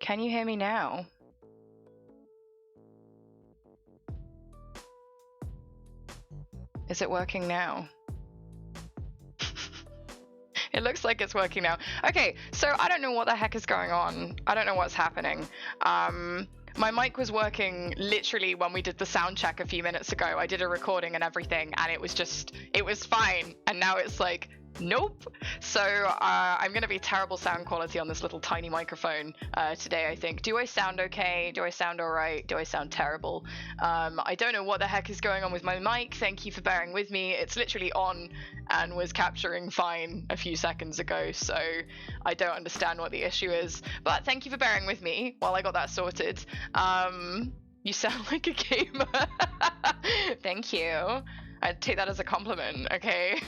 Can you hear me now? Is it working now? It looks like it's working now. Okay, so I don't know what the heck is going on. I don't know what's happening. My mic was working literally when we did the sound check a few minutes ago. I did a recording and everything, and it was fine. And now it's like, nope. So I'm going to be terrible sound quality on this little tiny microphone today, I think. Do I sound okay? Do I sound all right? Do I sound terrible? I don't know what the heck is going on with my mic. Thank you for bearing with me. It's literally on and was capturing fine a few seconds ago, so I don't understand what the issue is. But thank you for bearing with me while I got that sorted. You sound like a gamer. Thank you. I'd take that as a compliment, okay?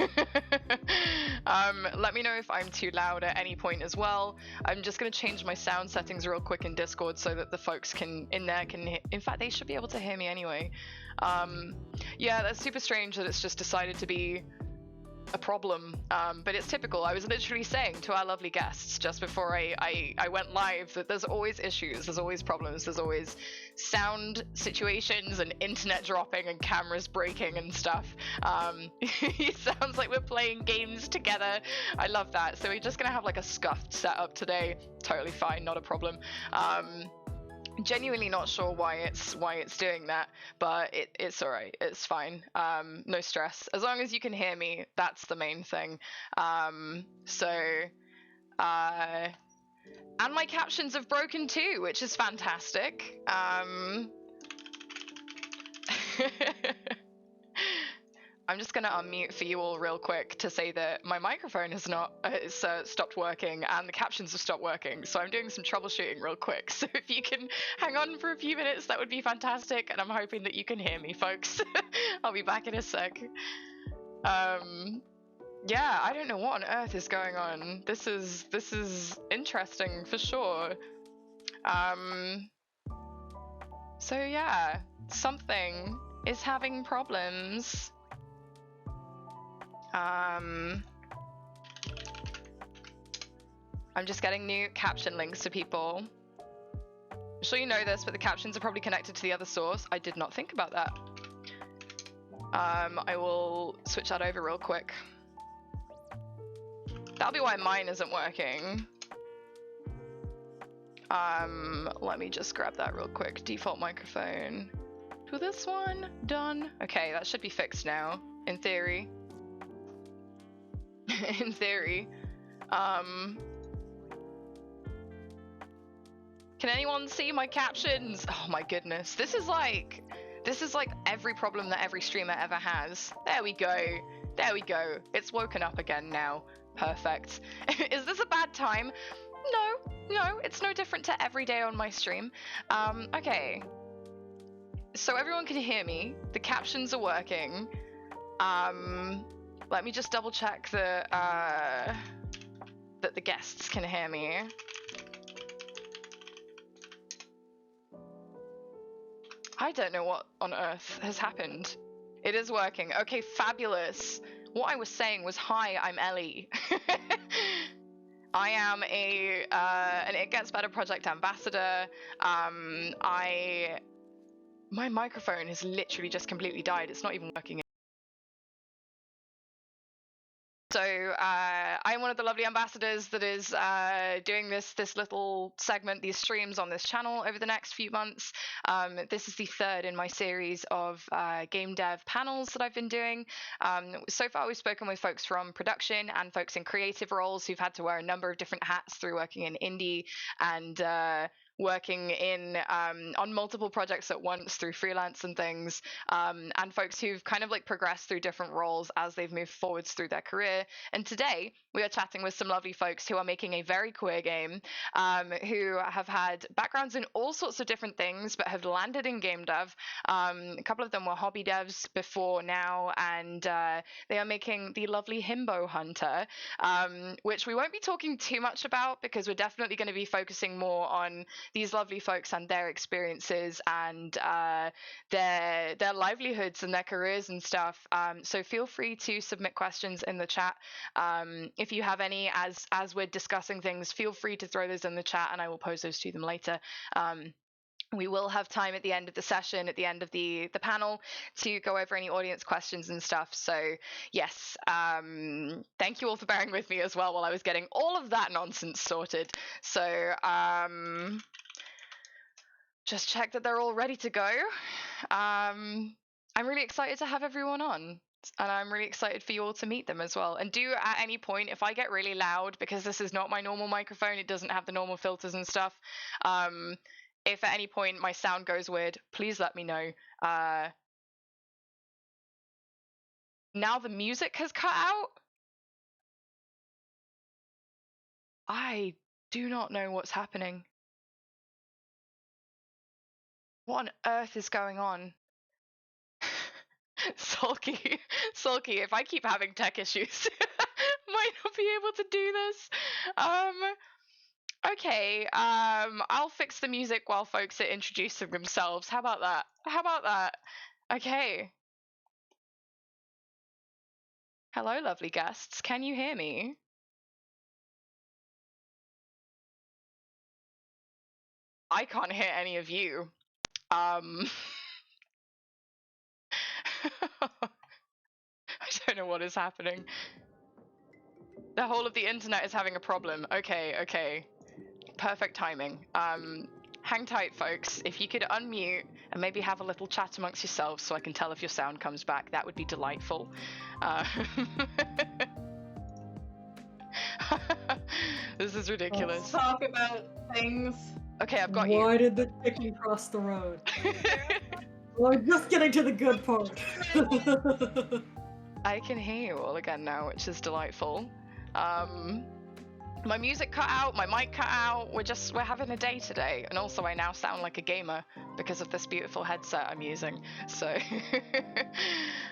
Let me know if I'm too loud at any point as well. I'm just gonna change my sound settings real quick in Discord so that the folks in fact, they should be able to hear me anyway. Yeah, that's super strange that it's just decided to be a problem, but it's typical. I was literally saying to our lovely guests just before I went live that there's always issues, there's always problems, there's always sound situations and internet dropping and cameras breaking and stuff. It sounds like we're playing games together. I love that. So we're just gonna have like a scuffed setup today. Totally fine, not a problem. Genuinely not sure why it's doing that, but it's all right. It's fine. No stress. As long as you can hear me, that's the main thing. And my captions have broken too, which is fantastic. I'm just gonna unmute for you all real quick to say that my microphone has stopped working and the captions have stopped working. So I'm doing some troubleshooting real quick. So if you can hang on for a few minutes, that would be fantastic. And I'm hoping that you can hear me, folks. I'll be back in a sec. Yeah, I don't know what on earth is going on. This is interesting for sure. So yeah, something is having problems. I'm just getting new caption links to people. I'm sure you know this, but the captions are probably connected to the other source. I did not think about that. I will switch that over real quick. That'll be why mine isn't working. Let me just grab that real quick. Default microphone to this one. Done. Okay, that should be fixed now, in theory. In theory. Can anyone see my captions? Oh my goodness. This is like every problem that every streamer ever has. There we go. There we go. It's woken up again now. Perfect. Is this a bad time? No, it's no different to every day on my stream. Okay. So everyone can hear me. The captions are working. Let me just double check that the guests can hear me. I don't know what on earth has happened. It is working. Okay, fabulous. What I was saying was, hi, I'm Ellie. I am an It Gets Better project ambassador. My microphone has literally just completely died. It's not even working. So I'm one of the lovely ambassadors that is doing this little segment, these streams on this channel over the next few months. This is the third in my series of game dev panels that I've been doing. So far we've spoken with folks from production and folks in creative roles who've had to wear a number of different hats through working in indie and working in on multiple projects at once through freelance and things, and folks who've kind of like progressed through different roles as they've moved forwards through their career. And today we are chatting with some lovely folks who are making a very queer game, who have had backgrounds in all sorts of different things but have landed in game dev. A couple of them were hobby devs before now, and they are making the lovely Himbo Hunter, which we won't be talking too much about because we're definitely going to be focusing more on these lovely folks and their experiences and their livelihoods and their careers and stuff. So feel free to submit questions in the chat. If you have any, as we're discussing things, feel free to throw those in the chat and I will pose those to them later. We will have time at the end of the session, at the end of the panel, to go over any audience questions and stuff. So yes, thank you all for bearing with me as well while I was getting all of that nonsense sorted. So just check that they're all ready to go. I'm really excited to have everyone on. And I'm really excited for you all to meet them as well. And do at any point, if I get really loud, because this is not my normal microphone, it doesn't have the normal filters and stuff, if at any point my sound goes weird, please let me know. Now the music has cut out. I do not know what's happening. What on earth is going on? Sulky, if I keep having tech issues, might not be able to do this. Okay, I'll fix the music while folks are introducing themselves. How about that? Okay. Hello, lovely guests. Can you hear me? I can't hear any of you. I don't know what is happening. The whole of the internet is having a problem. Okay. Perfect timing. Hang tight, folks. If you could unmute and maybe have a little chat amongst yourselves so I can tell if your sound comes back, that would be delightful. This is ridiculous. Let's talk about things. Okay, I've got you. Why did the chicken cross the road? Well, I'm just getting to the good part. I can hear you all again now, which is delightful. My music cut out, my mic cut out. We're having a day today, and also I now sound like a gamer because of this beautiful headset I'm using. So,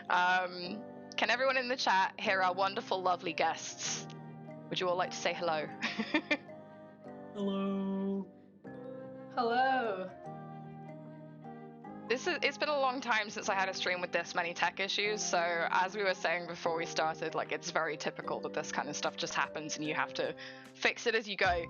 can everyone in the chat hear our wonderful, lovely guests? Would you all like to say hello? Hello. Hello. It's been a long time since I had a stream with this many tech issues, so as we were saying before we started, like, it's very typical that this kind of stuff just happens and you have to fix it as you go.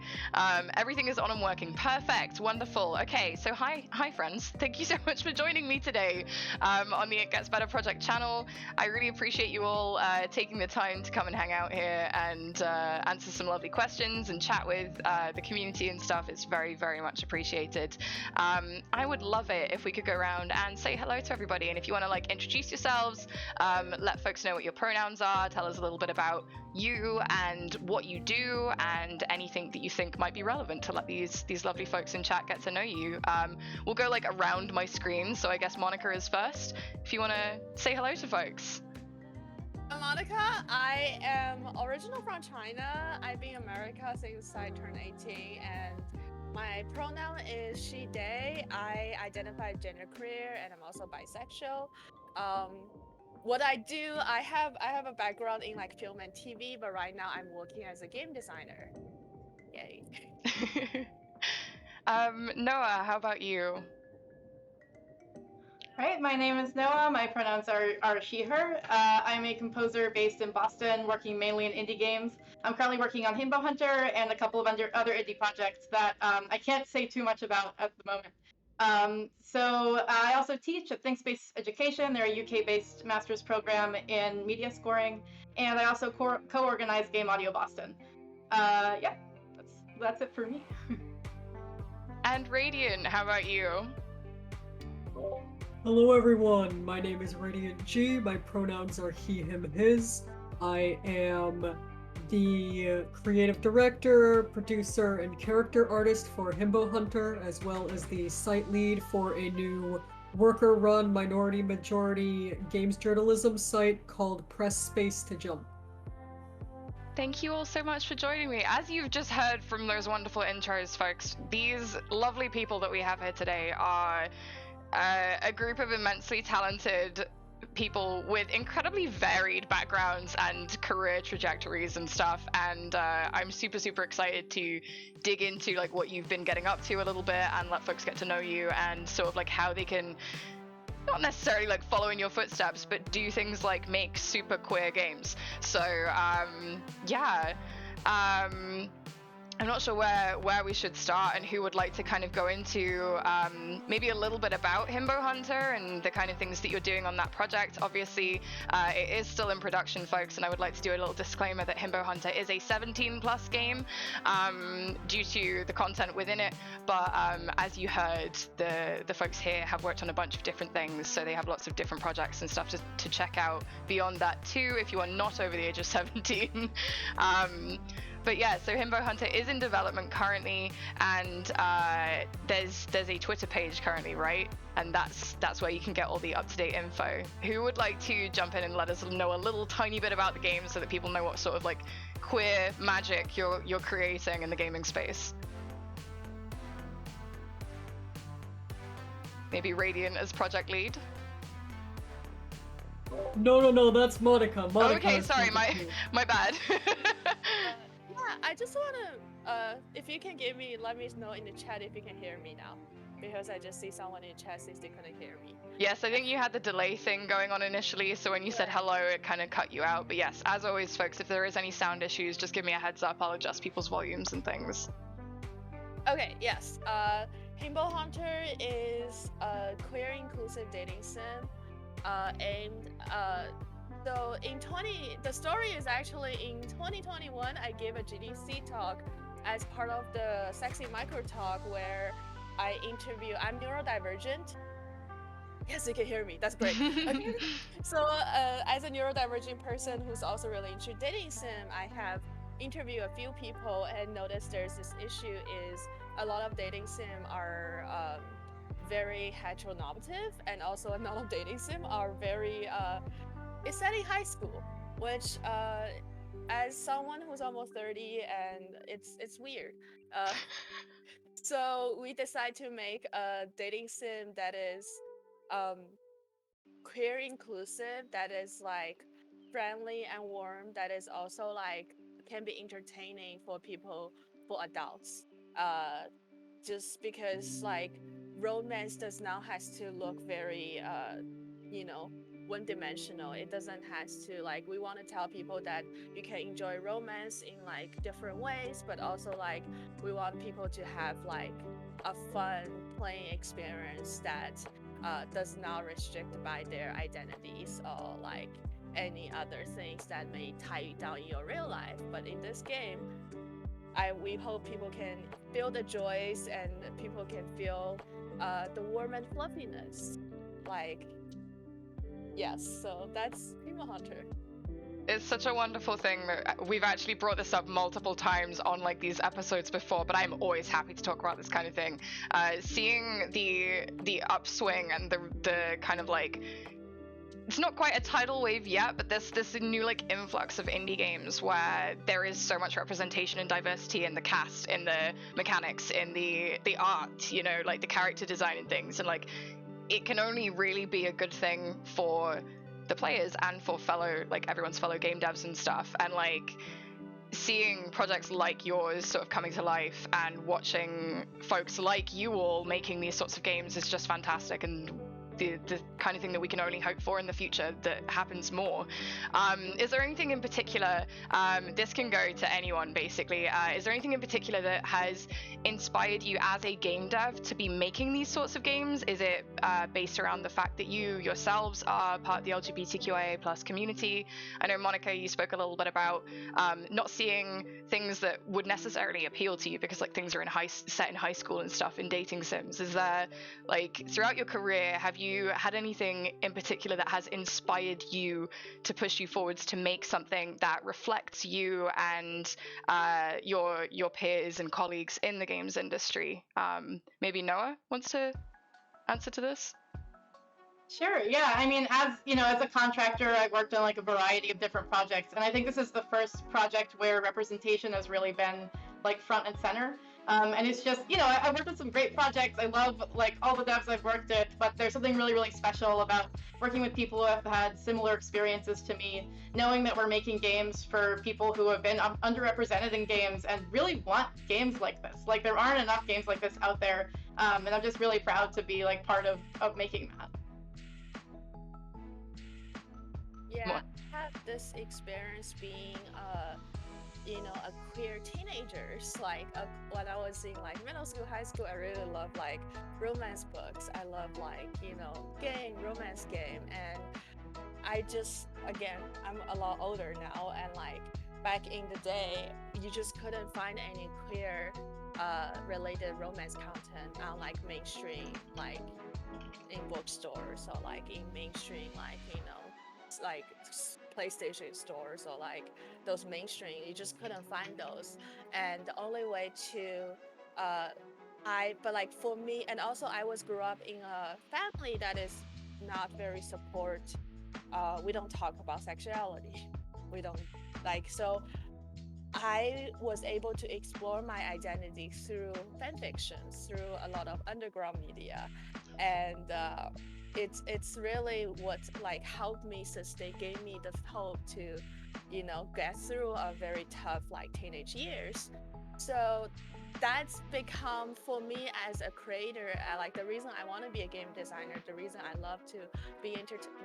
Everything is on and working. Perfect. Wonderful. Okay, so hi friends. Thank you so much for joining me today on the It Gets Better Project channel. I really appreciate you all taking the time to come and hang out here and answer some lovely questions and chat with the community and stuff. It's very, very much appreciated. I would love it if we could go around and say hello to everybody, and if you want to like introduce yourselves, let folks know what your pronouns are, tell us a little bit about you and what you do and anything that you think might be relevant to let these lovely folks in chat get to know you. We'll go like around my screen, so I guess Monica is first if you want to say hello to folks. I'm Monica. I am original from China. I've been in America since I turned 18, and my pronoun is she, they. I identify genderqueer, and I'm also bisexual. What I do, I have a background in like film and TV, but right now I'm working as a game designer. Yay. Noah, how about you? Right, my name is Noah. My pronouns are she, her. I'm a composer based in Boston, working mainly in indie games. I'm currently working on Himbo Hunter and a couple of other indie projects that I can't say too much about at the moment. So I also teach at ThinkSpace Education. They're a UK-based master's program in media scoring, and I also co-organize Game Audio Boston. Yeah, that's it for me. And Radiant, how about you? Hello everyone, my name is Radiant G, my pronouns are he, him, his. I am the creative director, producer, and character artist for Himbo Hunter, as well as the site lead for a new worker-run minority-majority games journalism site called Press Space to Jump. Thank you all so much for joining me. As you've just heard from those wonderful intros, folks, these lovely people that we have here today are a group of immensely talented people with incredibly varied backgrounds and career trajectories and stuff, and I'm super excited to dig into like what you've been getting up to a little bit and let folks get to know you and sort of like how they can not necessarily like follow in your footsteps, but do things like make super queer games. So yeah, I'm not sure where we should start and who would like to kind of go into maybe a little bit about Himbo Hunter and the kind of things that you're doing on that project. Obviously, it is still in production, folks, and I would like to do a little disclaimer that Himbo Hunter is a 17+ game due to the content within it. But as you heard, the folks here have worked on a bunch of different things, so they have lots of different projects and stuff to check out beyond that too if you are not over the age of 17. But yeah, so Himbo Hunter is in development currently, and there's a Twitter page currently, right? And that's where you can get all the up-to-date info. Who would like to jump in and let us know a little tiny bit about the game so that people know what sort of like queer magic you're creating in the gaming space? Maybe Radiant as project lead. No, that's Monica. Monica. Okay, sorry, my bad. Yeah, I just wanna, if you can let me know in the chat if you can hear me now, because I just see someone in the chat says they couldn't hear me. Yes, I think you had the delay thing going on initially, so when you said hello, it kind of cut you out. But yes, as always, folks, if there is any sound issues, just give me a heads up. I'll adjust people's volumes and things. Okay, yes. Himbo Hunter is a queer inclusive dating sim aimed so the story is actually in 2021 I gave a GDC talk as part of the Sexy Micro Talk where I'm neurodivergent. Yes, you can hear me. That's great. Okay. So as a neurodivergent person who's also really into dating sim, I have interviewed a few people and noticed there's this issue is a lot of dating sim are very heteronormative, and also a lot of dating sim are very it's set in high school, which as someone who's almost 30 and it's weird. So we decided to make a dating sim that is queer inclusive, that is like friendly and warm, that is also like can be entertaining for people, for adults. Just because like romance does not has to look very one-dimensional. It doesn't has to like, we want to tell people that you can enjoy romance in like different ways, but also like we want people to have like a fun playing experience that does not restrict by their identities or like any other things that may tie you down in your real life. But in this game, we hope people can feel the joys and people can feel the warmth and fluffiness. Like, yes, so that's Himbo Hunter. It's such a wonderful thing that we've actually brought this up multiple times on like these episodes before, but I'm always happy to talk about this kind of thing. Seeing the upswing and the kind of like, it's not quite a tidal wave yet, but this new like influx of indie games where there is so much representation and diversity in the cast, in the mechanics, in the art, you know, like the character design and things, and like it can only really be a good thing for the players and for everyone's fellow game devs and stuff. And like seeing projects like yours sort of coming to life and watching folks like you all making these sorts of games is just fantastic, and the kind of thing that we can only hope for in the future that happens more. Is there anything in particular, this can go to anyone basically, is there anything in particular that has inspired you as a game dev to be making these sorts of games? Is it based around the fact that you yourselves are part of the LGBTQIA plus community? I know, Monica, you spoke a little bit about not seeing things that would necessarily appeal to you because like things are set in high school and stuff in dating sims. Is there, like, throughout your career, have you had anything in particular that has inspired you to push you forwards to make something that reflects you and your peers and colleagues in the games industry? Maybe Noah wants to answer to this? Sure, yeah. I mean, as you know, as a contractor, I've worked on like a variety of different projects, and I think this is the first project where representation has really been like front and center. And it's just, I've worked with some great projects. I love like all the devs I've worked with, but there's something really, really special about working with people who have had similar experiences to me, knowing that we're making games for people who have been underrepresented in games and really want games like this. Like there aren't enough games like this out there, and I'm just really proud to be like part of making that. Yeah, I had this experience being a queer teenagers. Like when I was in like middle school, high school, I really loved like romance books. I love like romance game, and I just again I'm a lot older now, and like back in the day, you just couldn't find any queer related romance content on like mainstream like in bookstores or like in mainstream like PlayStation stores or like those mainstream. You just couldn't find those, and the only way to but like for me, and also I grew up in a family that is not very support. We don't talk about sexuality. We don't like so. I was able to explore my identity through fan fictions, through a lot of underground media, and it's really what like helped me sustain, gave me the hope to, get through a very tough like teenage years. So that's become for me as a creator, like the reason I want to be a game designer, the reason I love to be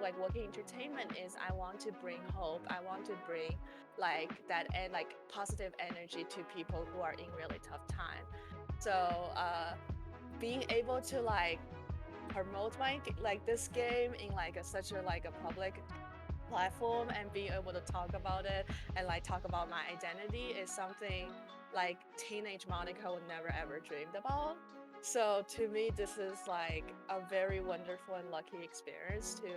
like working entertainment is I want to bring hope. I want to bring like that and like positive energy to people who are in really tough time. So being able to like promote my like this game in like such a like a public platform and being able to talk about it and like talk about my identity is something like teenage Monica would never ever dreamed about. So to me, this is like a very wonderful and lucky experience to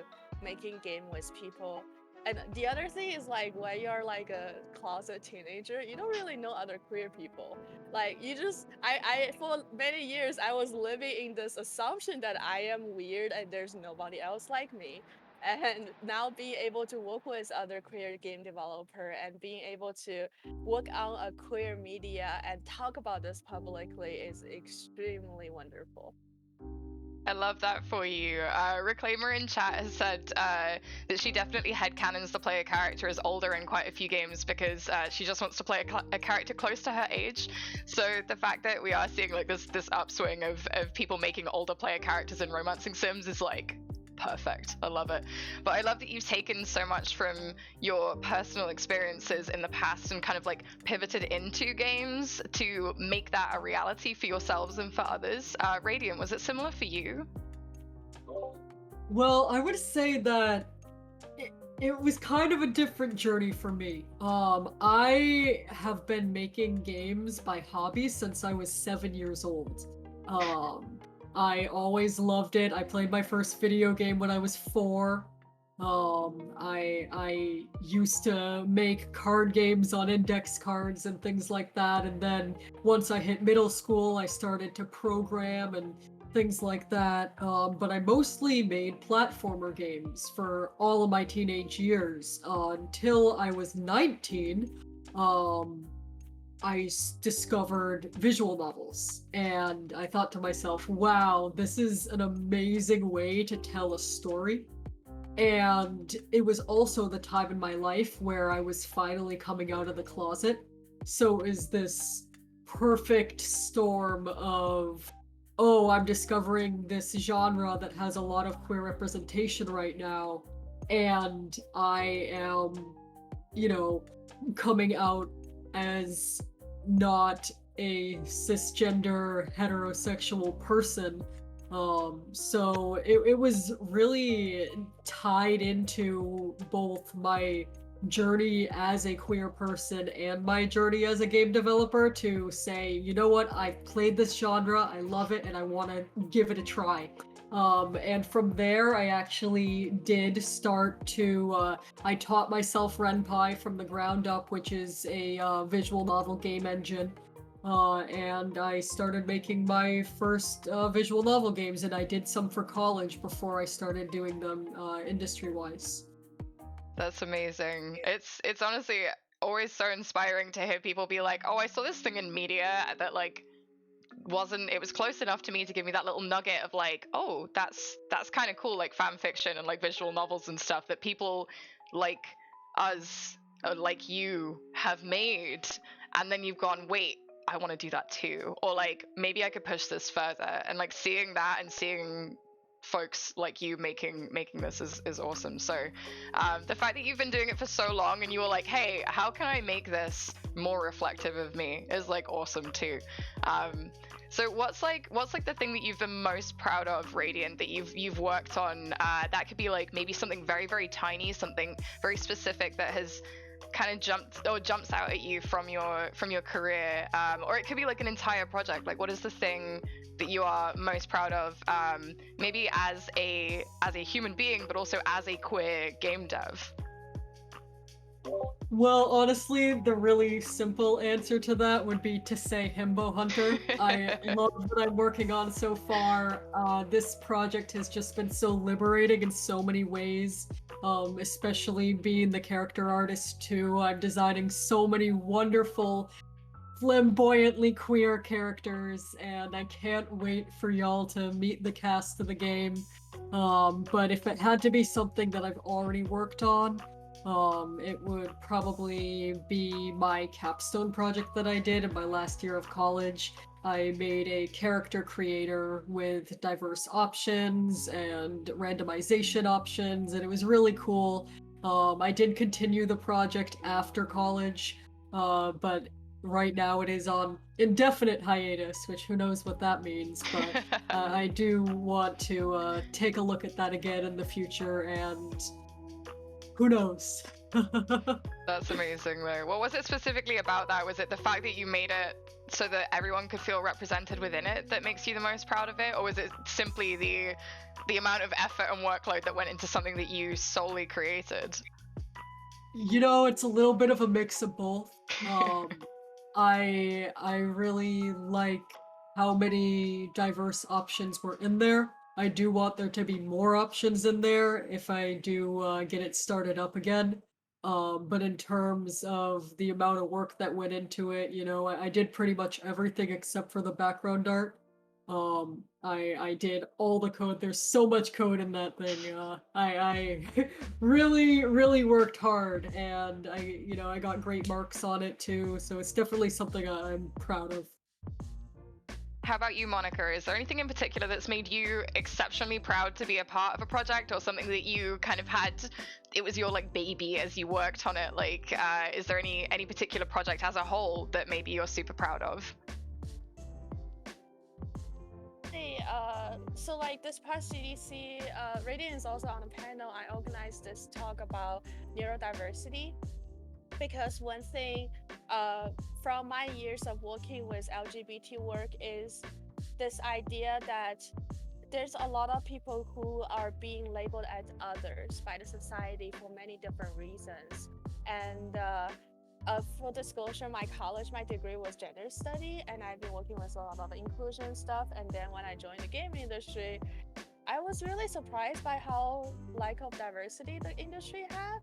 making game with people. And the other thing is like when you're like a closet teenager, you don't really know other queer people. Like you just I for many years I was living in this assumption that I am weird and there's nobody else like me. And now being able to work with other queer game developer and being able to work on a queer media and talk about this publicly is extremely wonderful. I love that for you. Reclaimer in chat has said that she definitely headcanons the player character as older in quite a few games because she just wants to play a character close to her age. So the fact that we are seeing like this upswing of people making older player characters in romancing sims is like perfect. I love it. But I love that you've taken so much from your personal experiences in the past and kind of like pivoted into games to make that a reality for yourselves and for others. Radiant, was it similar for you? Well, I would say that it was kind of a different journey for me. I have been making games by hobby since I was 7 years old. I always loved it. I played my first video game when I was 4. I used to make card games on index cards and things like that, and then once I hit middle school, I started to program and things like that. But I mostly made platformer games for all of my teenage years until I was 19. I discovered visual novels, and I thought to myself, wow, this is an amazing way to tell a story. And it was also the time in my life where I was finally coming out of the closet. So it was this perfect storm of, oh, I'm discovering this genre that has a lot of queer representation right now, and I am, coming out as not a cisgender heterosexual person. So it was really tied into both my journey as a queer person and my journey as a game developer to say, you know what, I've played this genre, I love it, and I want to give it a try. And from there, I actually did start to, I taught myself Ren'Py from the ground up, which is a visual novel game engine. And I started making my first visual novel games, and I did some for college before I started doing them industry-wise. That's amazing. It's honestly always so inspiring to hear people be like, oh, I saw this thing in media that like wasn't, it was close enough to me to give me that little nugget of like, oh, that's kind of cool, like fan fiction and like visual novels and stuff that people like us, like you, have made. And then you've gone, wait, I want to do that too, or like maybe I could push this further. And like seeing that and seeing folks like you making this is awesome. So the fact that you've been doing it for so long and you were like, hey, how can I make this more reflective of me, is like awesome too. So what's like the thing that you've been most proud of, Radiant, that you've worked on? That could be like maybe something very, very tiny, something very specific that has kind of jumps out at you from your career, or it could be like an entire project. Like, what is the thing that you are most proud of, maybe as a human being, but also as a queer game dev? Well, honestly, the really simple answer to that would be to say Himbo Hunter. I love what I'm working on so far. This project has just been so liberating in so many ways, especially being the character artist too. I'm designing so many wonderful, flamboyantly queer characters, and I can't wait for y'all to meet the cast of the game. But if it had to be something that I've already worked on, it would probably be my capstone project that I did in my last year of college. I made a character creator with diverse options and randomization options, and it was really cool. I did continue the project after college, but right now it is on indefinite hiatus, which who knows what that means, but I do want to take a look at that again in the future, and who knows? That's amazing though. What was it specifically about that? Was it the fact that you made it so that everyone could feel represented within it that makes you the most proud of it, or was it simply the amount of effort and workload that went into something that you solely created? You know, it's a little bit of a mix of both. I really like how many diverse options were in there. I do want there to be more options in there if I do get it started up again. But in terms of the amount of work that went into it, you know, I did pretty much everything except for the background art. I did all the code. There's so much code in that thing. I really worked hard, and I got great marks on it too. So it's definitely something I'm proud of. How about you, Monica? Is there anything in particular that's made you exceptionally proud to be a part of a project, or something that you kind of had, it was your like baby as you worked on it? Like, is there any particular project as a whole that maybe you're super proud of? Hey, so like this past CDC, Radiant is also on a panel. I organized this talk about neurodiversity, because one thing from my years of working with LGBT work is this idea that there's a lot of people who are being labeled as others by the society for many different reasons. And full disclosure, my degree was gender study, and I've been working with a lot of inclusion stuff. And then when I joined the game industry, I was really surprised by how lack of diversity the industry had.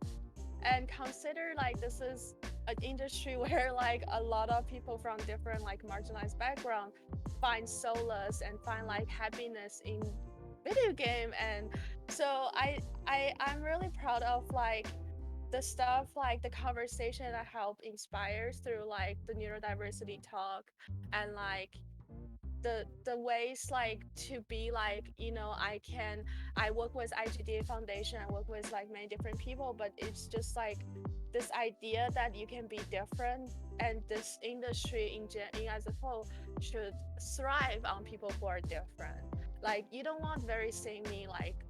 And consider like this is an industry where like a lot of people from different like marginalized background find solace and find like happiness in video game. And so I'm really proud of like the stuff, like the conversation I help inspires through like the neurodiversity talk, and like the ways like to be like, I work with IGDA Foundation, I work with like many different people, but it's just like this idea that you can be different, and this industry in as a whole should thrive on people who are different. Like you don't want very samey like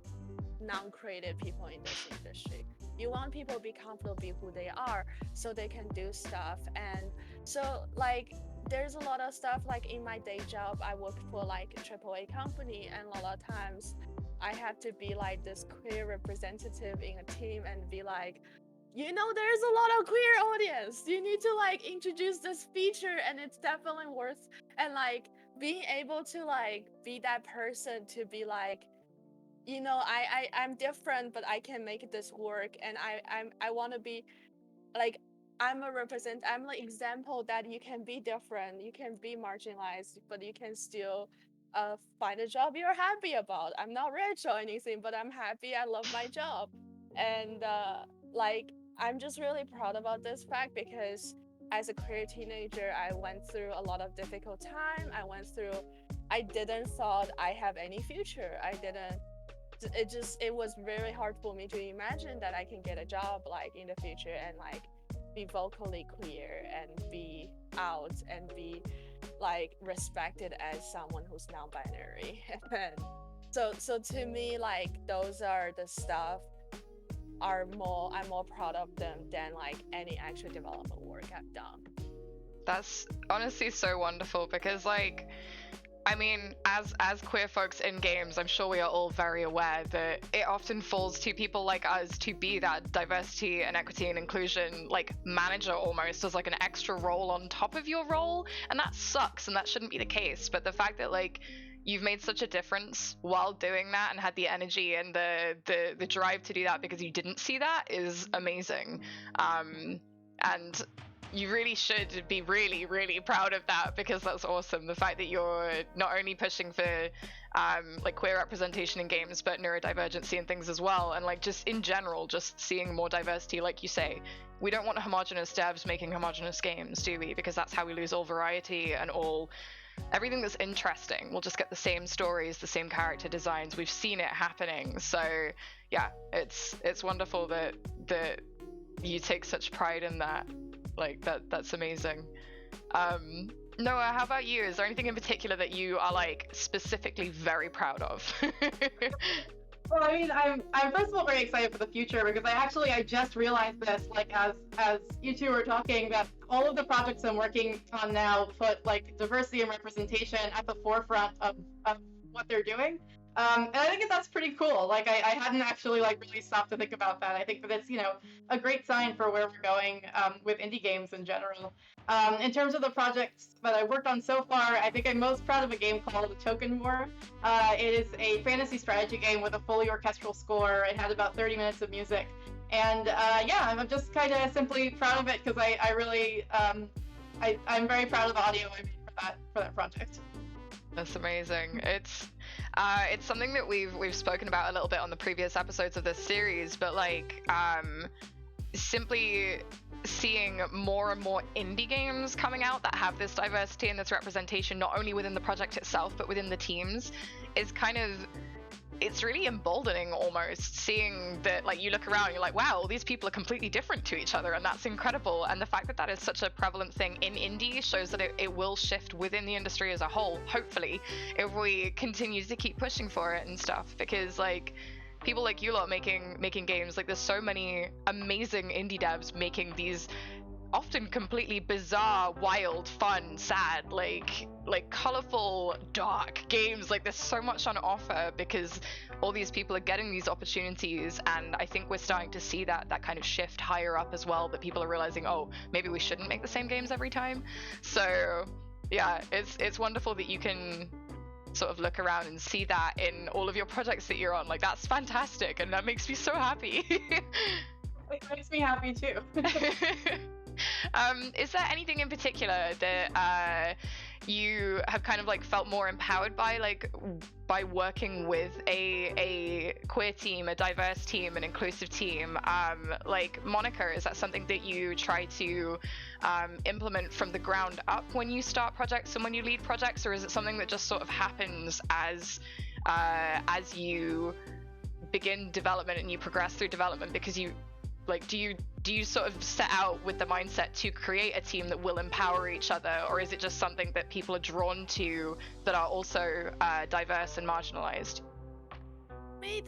non-creative people in this industry. You want people to be comfortable be who they are so they can do stuff. And so like there's a lot of stuff like in my day job, I work for like a AAA company, and a lot of times I have to be like this queer representative in a team and be like, there's a lot of queer audience. You need to like introduce this feature, and it's definitely worth. And like being able to like be that person to be like, I'm different, but I can make this work, and I want to be like I'm I'm like example that you can be different, you can be marginalized, but you can still find a job you're happy about. I'm not rich or anything, but I'm happy. I love my job, and like I'm just really proud about this fact because as a queer teenager, I went through a lot of difficult time. I didn't thought I have any future. I didn't it was very hard for me to imagine that I can get a job like in the future and like be vocally queer and be out and be like respected as someone who's non-binary. And so to me like those are the stuff I'm more proud of them than like any actual development work I've done. That's honestly so wonderful because like I mean, as queer folks in games, I'm sure we are all very aware that it often falls to people like us to be that diversity and equity and inclusion like manager almost as like an extra role on top of your role, and that sucks and that shouldn't be the case. But the fact that like you've made such a difference while doing that and had the energy and the drive to do that because you didn't see that is amazing. And you really should be really, really proud of that because that's awesome. The fact that you're not only pushing for like queer representation in games, but neurodivergency and things as well. And like just in general, just seeing more diversity, like you say, we don't want homogenous devs making homogenous games, do we? Because that's how we lose all variety and all everything that's interesting. We'll just get the same stories, the same character designs. We've seen it happening. So yeah, it's wonderful that you take such pride in that. Like that's amazing. Noah, how about you? Is there anything in particular that you are like specifically very proud of? Well, I mean, I'm first of all very excited for the future because I just realized this like as you two were talking that all of the projects I'm working on now put like diversity and representation at the forefront of what they're doing. And I think that's pretty cool. Like I hadn't actually like really stopped to think about that. I think that it's a great sign for where we're going with indie games in general. In terms of the projects that I've worked on so far, I think I'm most proud of a game called The Token War. It is a fantasy strategy game with a fully orchestral score. It had about 30 minutes of music. And yeah, I'm just kind of simply proud of it because I really, I'm very proud of the audio I made for that project. That's amazing. It's something that we've spoken about a little bit on the previous episodes of this series, but like simply seeing more and more indie games coming out that have this diversity and this representation, not only within the project itself, but within the teams, is kind of, it's really emboldening almost, seeing that like you look around and you're like, wow, all these people are completely different to each other, and that's incredible. And the fact that that is such a prevalent thing in indie shows that it will shift within the industry as a whole, hopefully, if we continue to keep pushing for it and stuff, because like people like you lot making games, like there's so many amazing indie devs making these often completely bizarre, wild, fun, sad, like colorful, dark games. Like there's so much on offer because all these people are getting these opportunities, and I think we're starting to see that kind of shift higher up as well, that people are realizing, oh, maybe we shouldn't make the same games every time. So yeah, it's wonderful that you can sort of look around and see that in all of your projects that you're on. Like that's fantastic, and that makes me so happy. It makes me happy too. Is there anything in particular that you have kind of like felt more empowered by working with a queer team, a diverse team, an inclusive team? Like Monica, is that something that you try to implement from the ground up when you start projects and when you lead projects, or is it something that just sort of happens as you begin development and you progress through development? Because you like, do you sort of set out with the mindset to create a team that will empower each other, or is it just something that people are drawn to that are also diverse and marginalized? Me,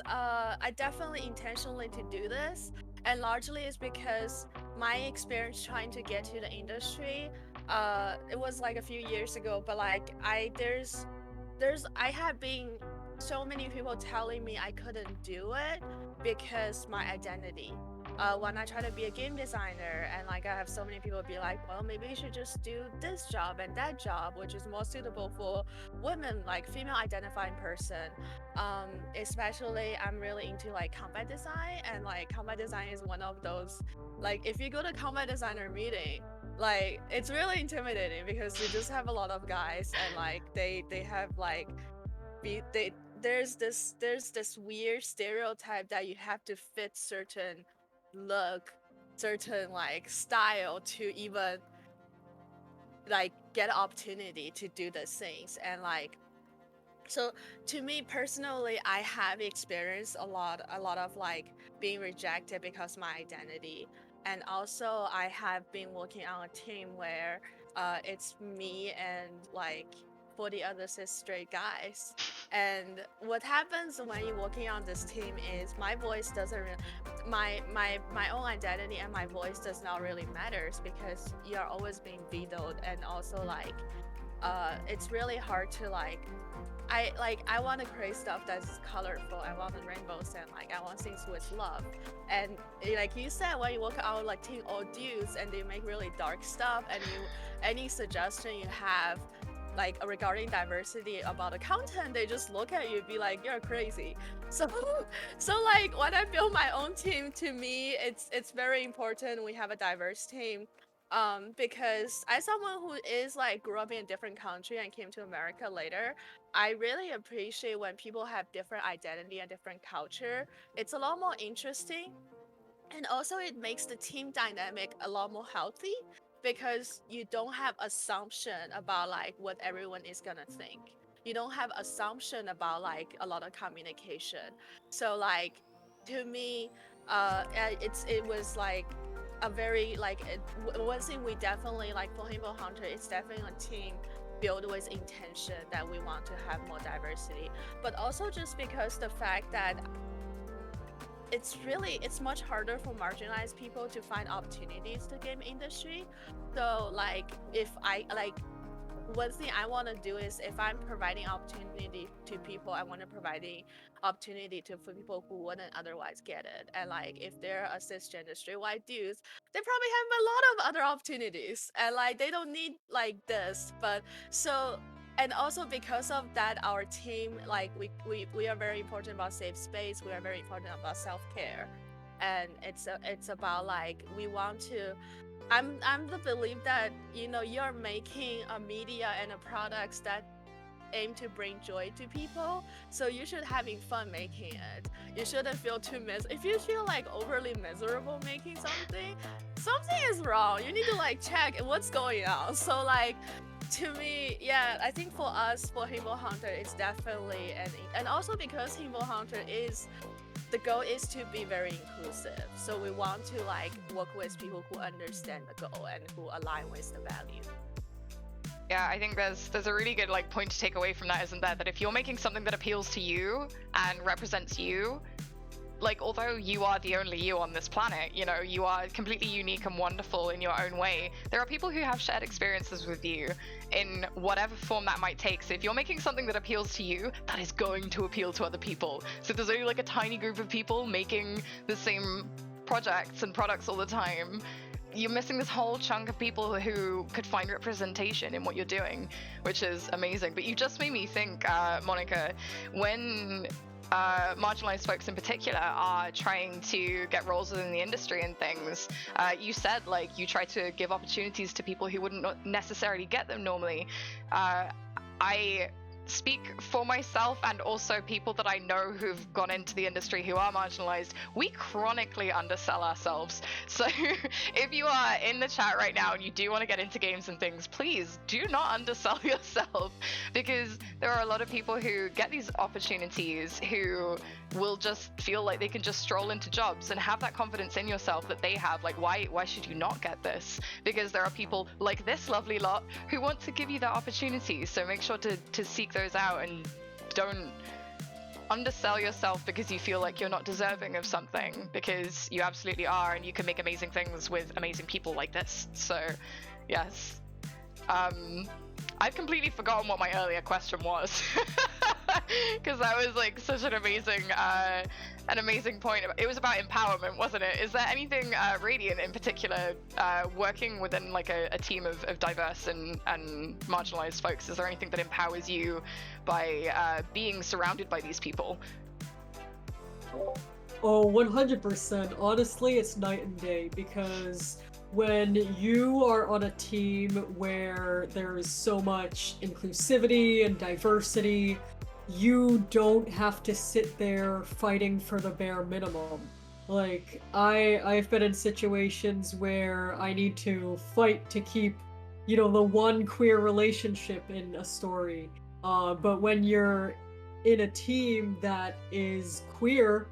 I definitely intentionally to do this, and largely is because my experience trying to get to the industry, it was like a few years ago, but like I have been so many people telling me I couldn't do it because my identity. when I try to be a game designer, and like I have so many people be like, well, maybe you should just do this job and that job, which is more suitable for women, like female identifying person. Especially I'm really into like combat design, and like combat design is one of those, like if you go to combat designer meeting, like it's really intimidating because you just have a lot of guys, and like they have like there's this weird stereotype that you have to fit certain look, certain like style to even like get opportunity to do the things. And like, so to me personally, I have experienced a lot of like being rejected because my identity. And also I have been working on a team where it's me and like 40 other cis straight guys. And what happens when you're working on this team is my voice doesn't my own identity and my voice does not really matters, because you're always being vetoed. And also like it's really hard to like I want to create stuff that's colorful. I want the rainbows, and like I want things with love. And like you said, when you work out like teen old dudes and they make really dark stuff, and you any suggestion you have like regarding diversity about the content, they just look at you and be like, you're crazy. So like when I build my own team, to me it's very important we have a diverse team. Because as someone who is like grew up in a different country and came to America later, I really appreciate when people have different identity and different culture. It's a lot more interesting, and also it makes the team dynamic a lot more healthy, because you don't have assumption about like what everyone is gonna think. You don't have assumption about like a lot of communication. So like to me, it was like a very like one thing we definitely like for Himbo Hunter. It's definitely a team built with intention that we want to have more diversity, but also just because the fact that it's much harder for marginalized people to find opportunities to game industry. So like if I like one thing I want to do is, if I'm providing opportunity to people, I want to providing opportunity to for people who wouldn't otherwise get it. And like if they're a cisgender straight white dudes, they probably have a lot of other opportunities, and like they don't need like this. But so, and also because of that, our team, like we are very important about safe space. We are very important about self-care, and it's about like we want to. I'm the belief that you're making a media and a products that aim to bring joy to people, so you should having fun making it. You shouldn't feel too if you feel like overly miserable making something is wrong. You need to like check what's going on. So like to me, yeah, I think for us, for Himbo Hunter, it's definitely and also because Himbo Hunter is the goal is to be very inclusive. So we want to like work with people who understand the goal and who align with the value. Yeah, I think there's a really good like point to take away from that, isn't there? That if you're making something that appeals to you and represents you, like although you are the only you on this planet, you are completely unique and wonderful in your own way, there are people who have shared experiences with you in whatever form that might take. So if you're making something that appeals to you, that is going to appeal to other people. So there's only like a tiny group of people making the same projects and products all the time. You're missing this whole chunk of people who could find representation in what you're doing, which is amazing. But you just made me think, Monica, when marginalized folks in particular are trying to get roles within the industry and things, you said like you try to give opportunities to people who wouldn't necessarily get them normally. I speak for myself and also people that I know who've gone into the industry who are marginalized. We chronically undersell ourselves. So if you are in the chat right now and you do want to get into games and things, please do not undersell yourself, because there are a lot of people who get these opportunities who will just feel like they can just stroll into jobs and have that confidence in yourself that they have. Like, why should you not get this? Because there are people like this lovely lot who want to give you that opportunity. So make sure to seek those out and don't undersell yourself because you feel like you're not deserving of something, because you absolutely are, and you can make amazing things with amazing people like this. So yes. I've completely forgotten what my earlier question was. because that was like such an amazing point. It was about empowerment, wasn't it? Is there anything Radiant in particular, working within like a team of diverse and marginalized folks? Is there anything that empowers you by being surrounded by these people? Oh, 100%. Honestly, it's night and day, because when you are on a team where there's so much inclusivity and diversity, you don't have to sit there fighting for the bare minimum. Like, I've been in situations where I need to fight to keep, the one queer relationship in a story. But when you're in a team that is queer,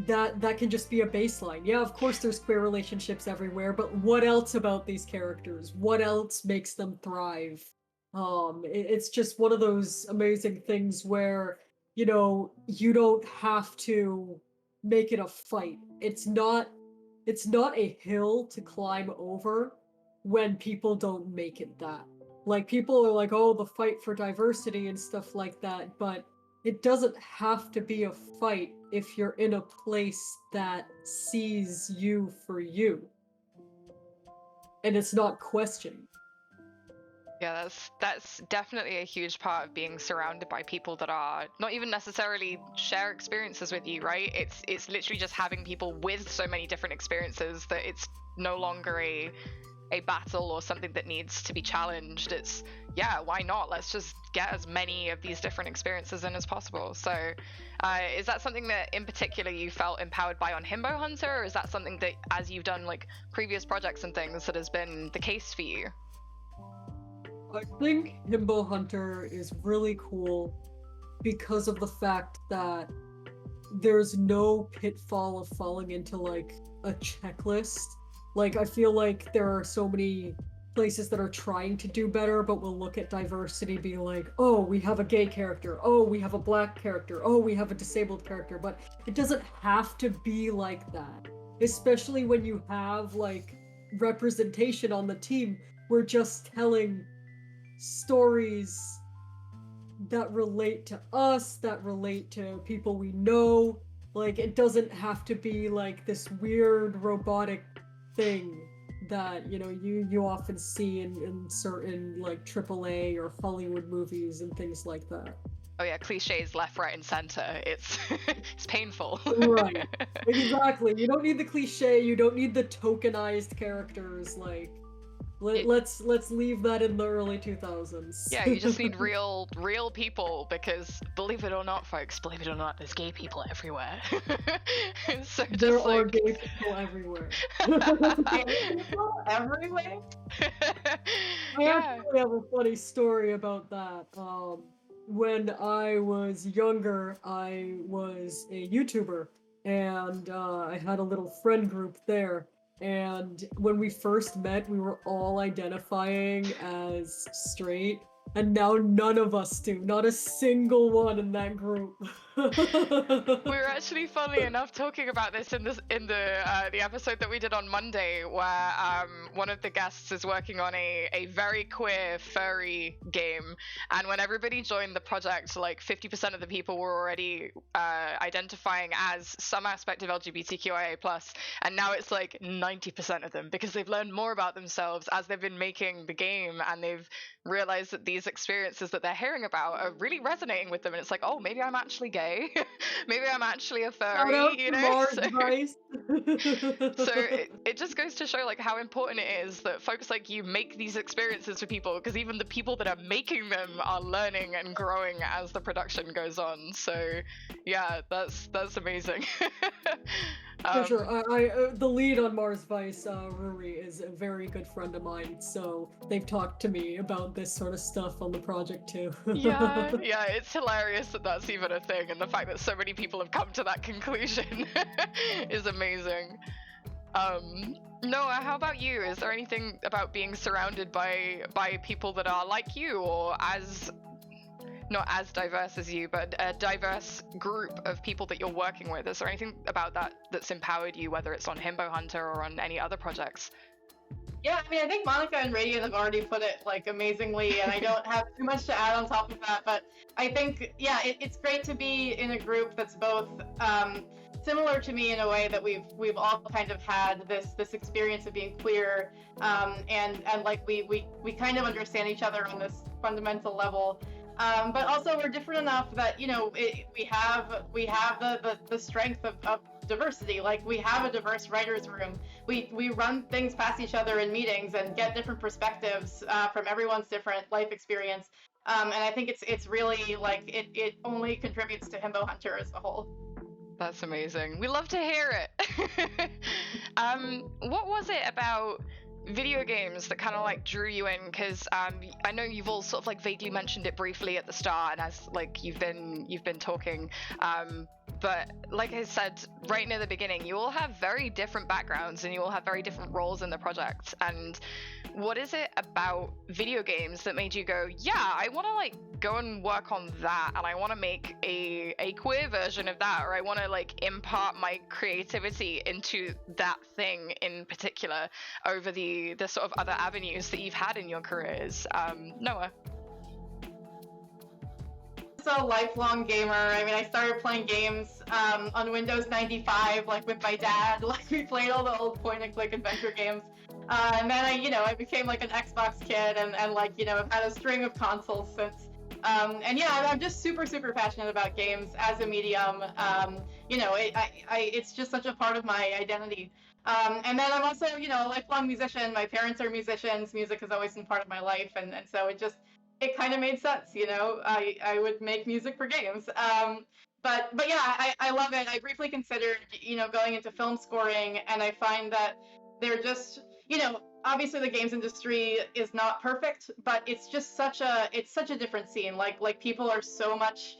that can just be a baseline. Yeah, of course there's queer relationships everywhere, but what else about these characters? What else makes them thrive? It's just one of those amazing things where, you don't have to make it a fight. It's not a hill to climb over when people don't make it that. Like, people are like, oh, the fight for diversity and stuff like that, but it doesn't have to be a fight if you're in a place that sees you for you. And it's not questioned. Yeah, that's definitely a huge part of being surrounded by people that are not even necessarily share experiences with you, right? It's literally just having people with so many different experiences that it's no longer a battle or something that needs to be challenged. It's, yeah, why not? Let's just get as many of these different experiences in as possible. So is that something that in particular you felt empowered by on Himbo Hunter, or is that something that as you've done like previous projects and things that has been the case for you? I think Himbo Hunter is really cool because of the fact that there's no pitfall of falling into like a checklist. Like, I feel like there are so many places that are trying to do better, but will look at diversity being like, oh, we have a gay character, oh, we have a black character, oh, we have a disabled character, but it doesn't have to be like that. Especially when you have like representation on the team. We're just telling stories that relate to us, that relate to people we know. Like, it doesn't have to be like this weird robotic thing that you often see in certain like AAA or Hollywood movies and things like that. Oh yeah, cliches left, right, and center. It's it's painful. Right. Exactly. You don't need the cliche. You don't need the tokenized characters. Like, let's leave that in the early 2000s. Yeah, you just need real people, because believe it or not, folks, believe it or not, there's gay people everywhere. So just there are like... gay people everywhere. Gay people everywhere? I Yeah. actually have a funny story about that. When I was younger, I was a YouTuber, and I had a little friend group there. And when we first met, we were all identifying as straight, and now none of us do. Not a single one in that group. We were actually, funnily enough, talking about this in the episode that we did on Monday, where one of the guests is working on a very queer furry game, and when everybody joined the project, like 50% of the people were already identifying as some aspect of LGBTQIA+, and now it's like 90% of them, because they've learned more about themselves as they've been making the game, and they've realized that these experiences that they're hearing about are really resonating with them, and it's like, oh, maybe I'm actually gay. Maybe I'm actually a furry, you know? So it just goes to show like how important it is that folks like you make these experiences for people, because even the people that are making them are learning and growing as the production goes on. So yeah, that's amazing. For sure. I the lead on Mars Vice, Ruri, is a very good friend of mine, so they've talked to me about this sort of stuff on the project too. yeah, it's hilarious that that's even a thing, and the fact that so many people have come to that conclusion is amazing. Noah, how about you? Is there anything about being surrounded by people that are like you, or as not as diverse as you, but a diverse group of people that you're working with? Is there anything about that that's empowered you, whether it's on Himbo Hunter or on any other projects? Yeah, I mean, I think Monica and Radiant have already put it like amazingly, and I don't have too much to add on top of that. But I think, yeah, it's great to be in a group that's both similar to me in a way that we've all kind of had this experience of being queer, and like we kind of understand each other on this fundamental level. But also we're different enough that we have the strength of diversity. Like we have a diverse writers room. We run things past each other in meetings and get different perspectives from everyone's different life experience. And I think it's really like it only contributes to Himbo Hunter as a whole. That's amazing. We love to hear it. What was it about video games that kind of like drew you in? Because I know you've all sort of like vaguely mentioned it briefly at the start, and as like you've been talking. But like I said right near the beginning, you all have very different backgrounds and you all have very different roles in the project. And what is it about video games that made you go, yeah, I want to like go and work on that, and I want to make a queer version of that, or I want to like impart my creativity into that thing in particular over the sort of other avenues that you've had in your careers? Noah. A lifelong gamer. I mean, I started playing games on Windows 95, like with my dad. Like we played all the old point-and-click adventure games. And then I became like an Xbox kid, and like I've had a string of consoles since. And yeah, I'm just super super passionate about games as a medium. It's just such a part of my identity. And then I'm also a lifelong musician. My parents are musicians. Music has always been part of my life, and so it kind of made sense. I would make music for games. But yeah, I love it. I briefly considered going into film scoring, and I find that they're just obviously the games industry is not perfect, but it's just such a different scene. Like people are so much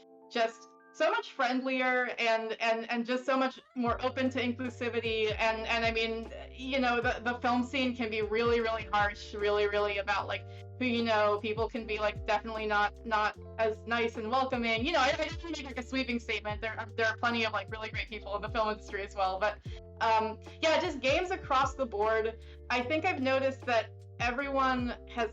friendlier and just so much more open to inclusivity. And I mean, the film scene can be really really harsh, really really about like who people can be like definitely not as nice and welcoming. I don't make like a sweeping statement. There are plenty of like really great people in the film industry as well, but yeah, just games across the board. I think I've noticed that everyone has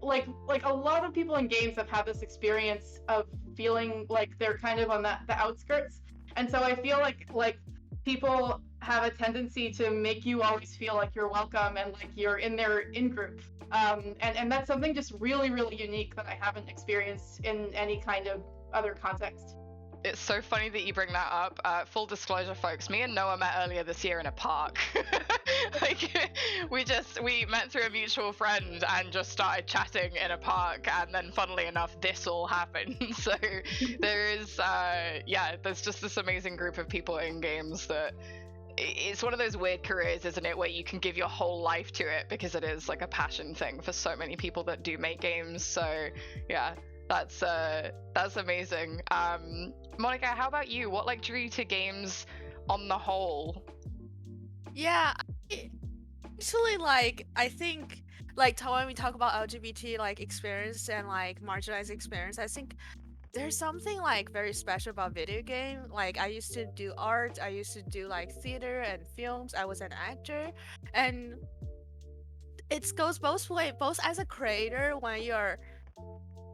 like a lot of people in games have had this experience of feeling like they're kind of on the outskirts, and so I feel like people have a tendency to make you always feel like you're welcome and like you're in their in group. And that's something just really really unique that I haven't experienced in any kind of other context. It's so funny that you bring that up. Full disclosure, folks, me and Noah met earlier this year in a park. Like, we met through a mutual friend and just started chatting in a park, and then funnily enough, this all happened. So there is, there's just this amazing group of people in games that it's one of those weird careers, isn't it, where you can give your whole life to it because it is like a passion thing for so many people that do make games. So yeah, that's amazing. Monica, how about you? What like drew you to games on the whole? Yeah, actually, like I think like when we talk about LGBT like experience and like marginalized experience, I think there's something like very special about video game. Like I used to do art, I used to do like theater and films. I was an actor, and it goes both way. Both as a creator, when you're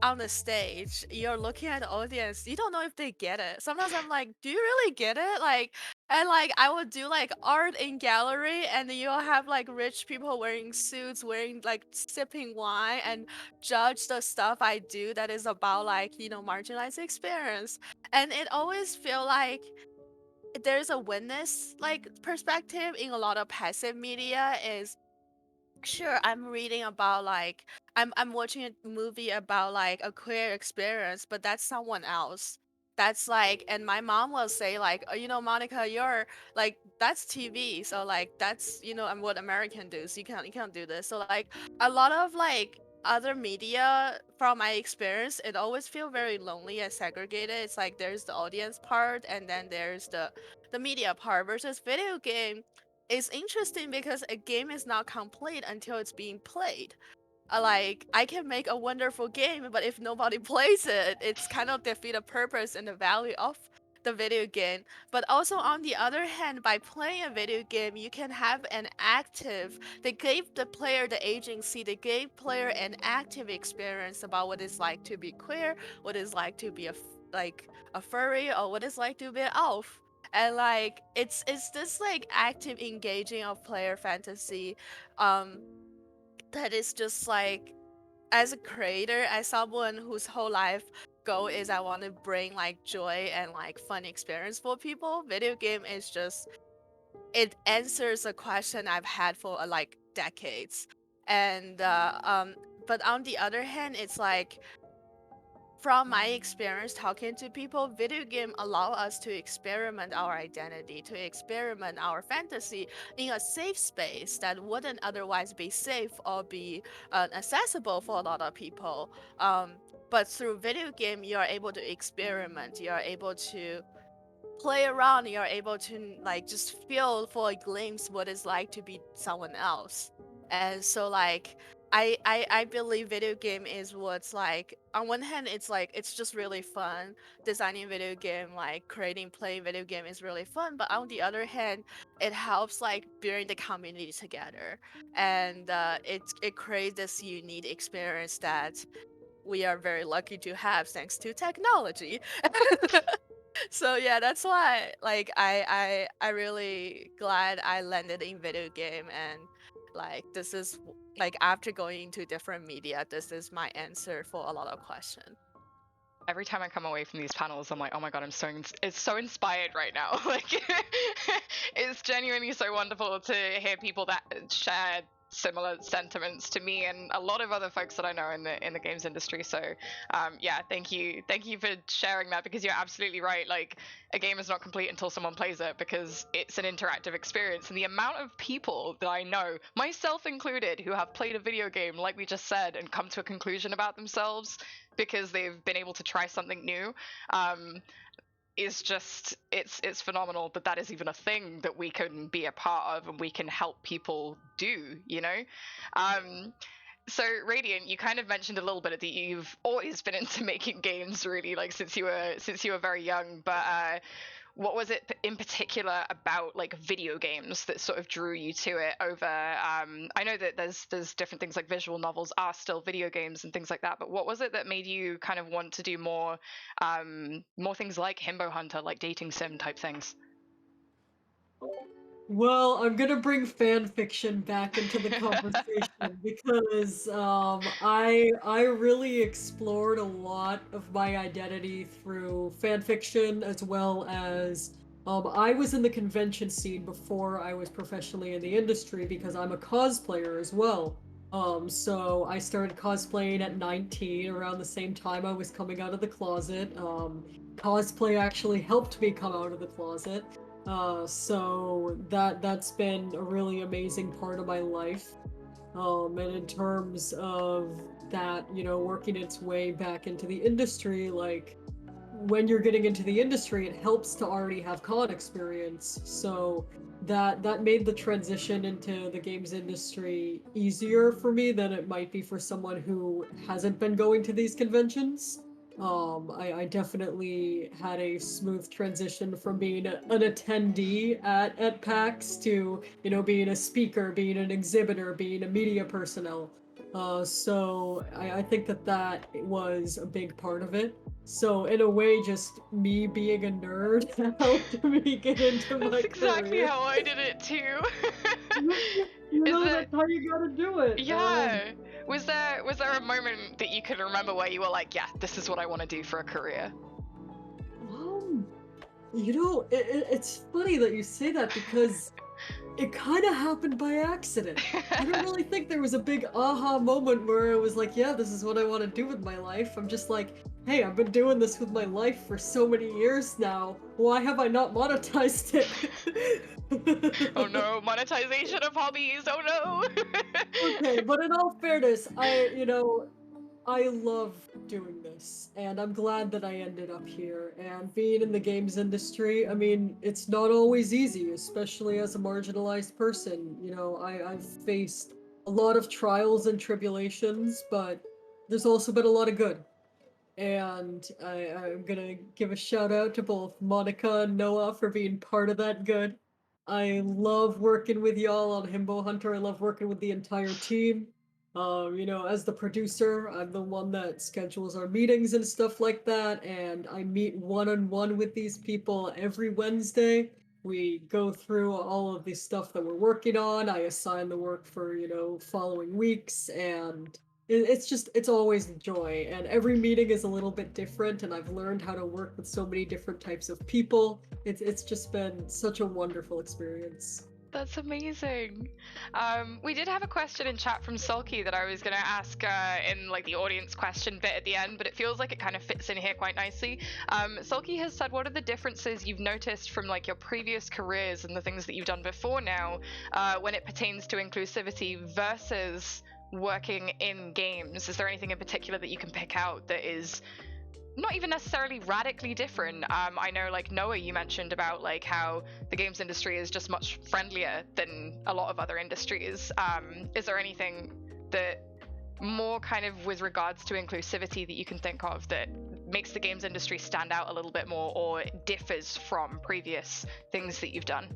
on the stage, you're looking at the audience, you don't know if they get it. Sometimes I'm like, do you really get it? Like, and like I would do like art in gallery, and then you'll have like rich people wearing suits, wearing like sipping wine, and judge the stuff I do that is about like marginalized experience. And it always feel like there's a witness like perspective in a lot of passive media. Is sure, I'm reading about like I'm watching a movie about like a queer experience, but that's someone else. That's like, and my mom will say like, Monica, you're like that's TV, so like that's and what American do, so you can't do this. So like a lot of like other media from my experience, it always feel very lonely and segregated. It's like there's the audience part, and then there's the media part versus video game. It's interesting because a game is not complete until it's being played. Like I can make a wonderful game, but if nobody plays it, it's kind of defeat the purpose and the value of the video game. But also on the other hand, by playing a video game, you can have an active. They gave the player the agency. They gave player an active experience about what it's like to be queer, what it's like to be like a furry, or what it's like to be an elf. And like it's this like active engaging of player fantasy, um, that is just like, as a creator, as someone whose whole life goal is I want to bring like joy and like fun experience for people, video game is just, it answers a question I've had for like decades. And but on the other hand, it's like, from my experience talking to people, video game allow us to experiment our identity, to experiment our fantasy in a safe space that wouldn't otherwise be safe or be accessible for a lot of people. But through video game, you are able to experiment. You are able to play around. You're able to like just feel for a glimpse what it's like to be someone else. And so like I believe video game is what's like, on one hand it's like it's just really fun. Designing video game, like creating playing video game is really fun, but on the other hand it helps like bring the community together. And it creates this unique experience that we are very lucky to have thanks to technology. So yeah, that's why like I really glad I landed in video game. And like this is like, after going into different media, this is my answer for a lot of questions. Every time I come away from these panels, I'm like, oh my god, it's so inspired right now. Like, it's genuinely so wonderful to hear people that share similar sentiments to me and a lot of other folks that I know in the games industry. So, yeah, thank you for sharing that, because you're absolutely right. Like, a game is not complete until someone plays it, because it's an interactive experience. And the amount of people that I know, myself included, who have played a video game, like we just said, and come to a conclusion about themselves because they've been able to try something new, is just, it's phenomenal that is even a thing that we can be a part of and we can help people do, you know. So Radiant, you kind of mentioned a little bit that you've always been into making games, really, like since you were very young. But what was it in particular about like video games that sort of drew you to it over? I know that there's different things, like visual novels are still video games and things like that. But what was it that made you kind of want to do more things like Himbo Hunter, like dating sim type things? Well, I'm gonna bring fan fiction back into the conversation because I really explored a lot of my identity through fan fiction, as well as I was in the convention scene before I was professionally in the industry because I'm a cosplayer as well. So I started cosplaying at 19, around the same time I was coming out of the closet. Cosplay actually helped me come out of the closet. So that's been a really amazing part of my life. And in terms of that, you know, working its way back into the industry, like when you're getting into the industry, it helps to already have con experience. So that made the transition into the games industry easier for me than it might be for someone who hasn't been going to these conventions. I definitely had a smooth transition from being an attendee at PAX to, you know, being a speaker, being an exhibitor, being a media personnel. So I think that was a big part of it. So in a way, just me being a nerd helped me get into That's my exactly career. how I did it too. You Is know, it? that's how you gotta do it. Yeah. Was there a moment that you can remember where you were like, yeah, this is what I want to do for a career? Um, you know, it's funny that you say that because it kind of happened by accident. I don't really think there was a big aha moment where it was like, yeah, this is what I want to do with my life. I'm just like, hey, I've been doing this with my life for so many years now. Why have I not monetized Oh it? no, monetization of hobbies. Oh no. Okay, but in all fairness, I love doing this, and I'm glad that I ended up here. And being in the games industry, I mean, it's not always easy, especially as a marginalized person. You know, I've faced a lot of trials and tribulations, but there's also been a lot of good. and I'm gonna give a shout out to both Monica and Noah for being part of that good. I love working with y'all on Himbo Hunter. I love working with the entire team. As the producer, I'm the one that schedules our meetings and stuff like that, and I meet one-on-one with these people every Wednesday. We go through all of the stuff that we're working on. I assign the work for, following weeks, and it's always a joy. And every meeting is a little bit different, and I've learned how to work with so many different types of people. It's just been such a wonderful experience. That's amazing. We did have a question in chat from Sulky that I was going to ask in like the audience question bit at the end, but it feels like it kind of fits in here quite nicely. Sulky has said, what are the differences you've noticed from like your previous careers and the things that you've done before now when it pertains to inclusivity versus working in games? Is there anything in particular that you can pick out that is not even necessarily radically different? I know, like Noah, you mentioned about like how the games industry is just much friendlier than a lot of other industries. Is there anything that more kind of with regards to inclusivity that you can think of that makes the games industry stand out a little bit more or differs from previous things that you've done?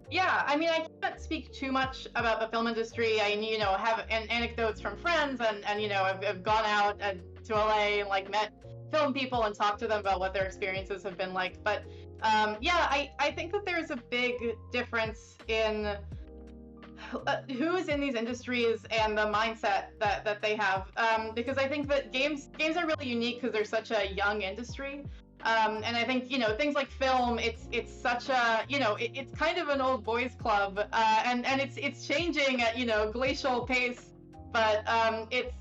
Yeah, I mean, I can't speak too much about the film industry. I, have anecdotes from friends, and I've gone out to LA and like met film people and talked to them about what their experiences have been like. But yeah, I think that there's a big difference in who is in these industries and the mindset that they have. Because I think that games are really unique because they're such a young industry. And I think things like film, it's such a it's kind of an old boys club, and it's changing at glacial pace, but it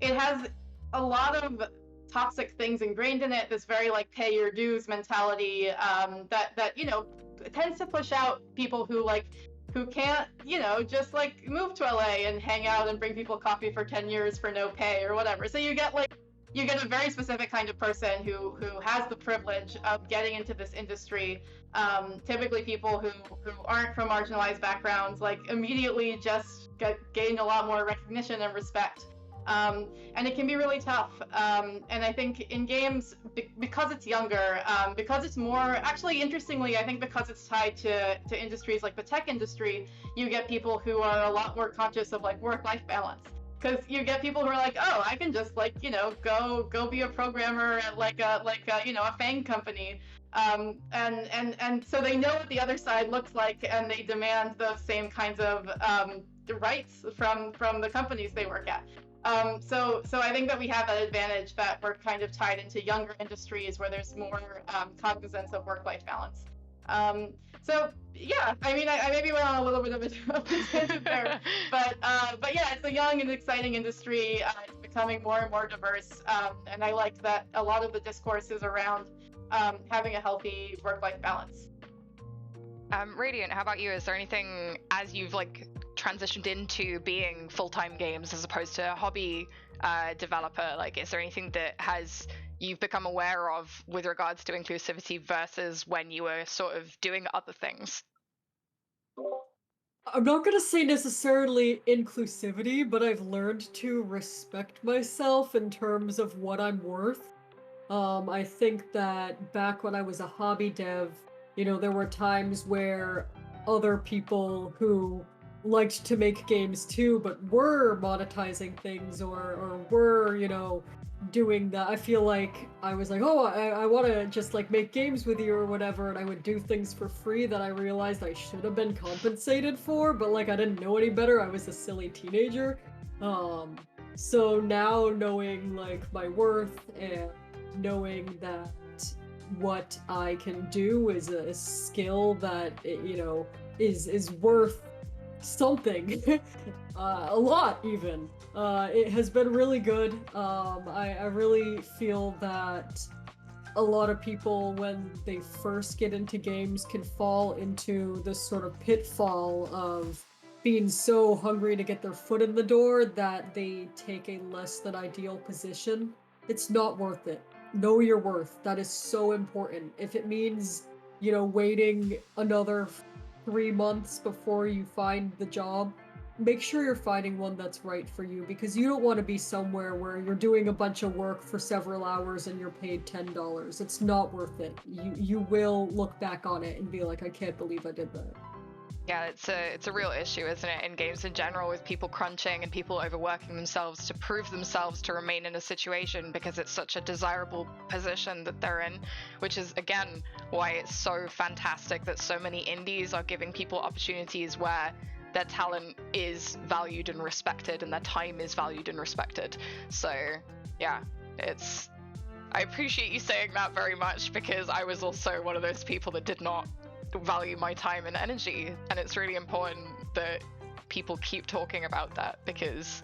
has a lot of toxic things ingrained in it. This very like pay your dues mentality, that tends to push out people who can't just like move to LA and hang out and bring people coffee for 10 years for no pay or whatever. So you get a very specific kind of person who has the privilege of getting into this industry. Typically people who aren't from marginalized backgrounds, like immediately just gain a lot more recognition and respect. And it can be really tough. And I think in games, because it's younger, because it's more, actually interestingly, I think because it's tied to industries like the tech industry, you get people who are a lot more conscious of like work-life balance. Because you get people who are like, oh, I can just like go be a programmer at like a FANG company, and so they know what the other side looks like, and they demand those same kinds of rights from the companies they work at. So I think that we have that advantage that we're kind of tied into younger industries where there's more cognizance of work-life balance. So yeah, I mean, I maybe went on a little bit of a tangent there, but yeah, it's a young and exciting industry. It's becoming more and more diverse, and I like that a lot of the discourse is around having a healthy work-life balance. Radiant, how about you? Is there anything, as you've like transitioned into being full-time games as opposed to a hobby developer, like is there anything that you've become aware of with regards to inclusivity versus when you were sort of doing other things? I'm not gonna say necessarily inclusivity, but I've learned to respect myself in terms of what I'm worth. I think that back when I was a hobby dev, there were times where other people who liked to make games too, but were monetizing things or were, doing that. I feel like I was like, oh, I want to just like make games with you or whatever, and I would do things for free that I realized I should have been compensated for, but like I didn't know any better. I was a silly teenager. So now knowing like my worth and knowing that what I can do is a skill that is worth something, a lot even. It has been really good. I really feel that a lot of people, when they first get into games, can fall into this sort of pitfall of being so hungry to get their foot in the door that they take a less than ideal position. It's not worth it. Know your worth. That is so important. If it means, waiting another 3 months before you find the job, make sure you're finding one that's right for you, because you don't want to be somewhere where you're doing a bunch of work for several hours and you're paid $10. It's not worth it. You will look back on it and be like, I can't believe I did that. Yeah, it's a real issue, isn't it, in games in general, with people crunching and people overworking themselves to prove themselves to remain in a situation because it's such a desirable position that they're in, which is again why it's so fantastic that so many indies are giving people opportunities where their talent is valued and respected and their time is valued and respected. So yeah, I appreciate you saying that very much, because I was also one of those people that did not value my time and energy, and it's really important that people keep talking about that, because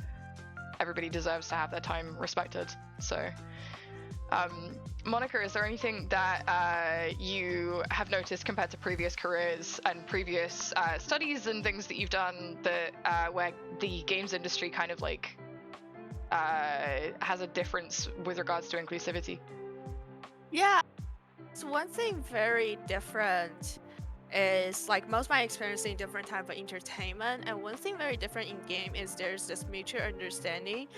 everybody deserves to have their time respected. So Monica, is there anything that you have noticed compared to previous careers and previous studies and things that you've done that where the games industry kind of like has a difference with regards to inclusivity? Yeah, it's one thing very different is like most of my experience in different type of entertainment, and one thing very different in game is there's this mutual understanding.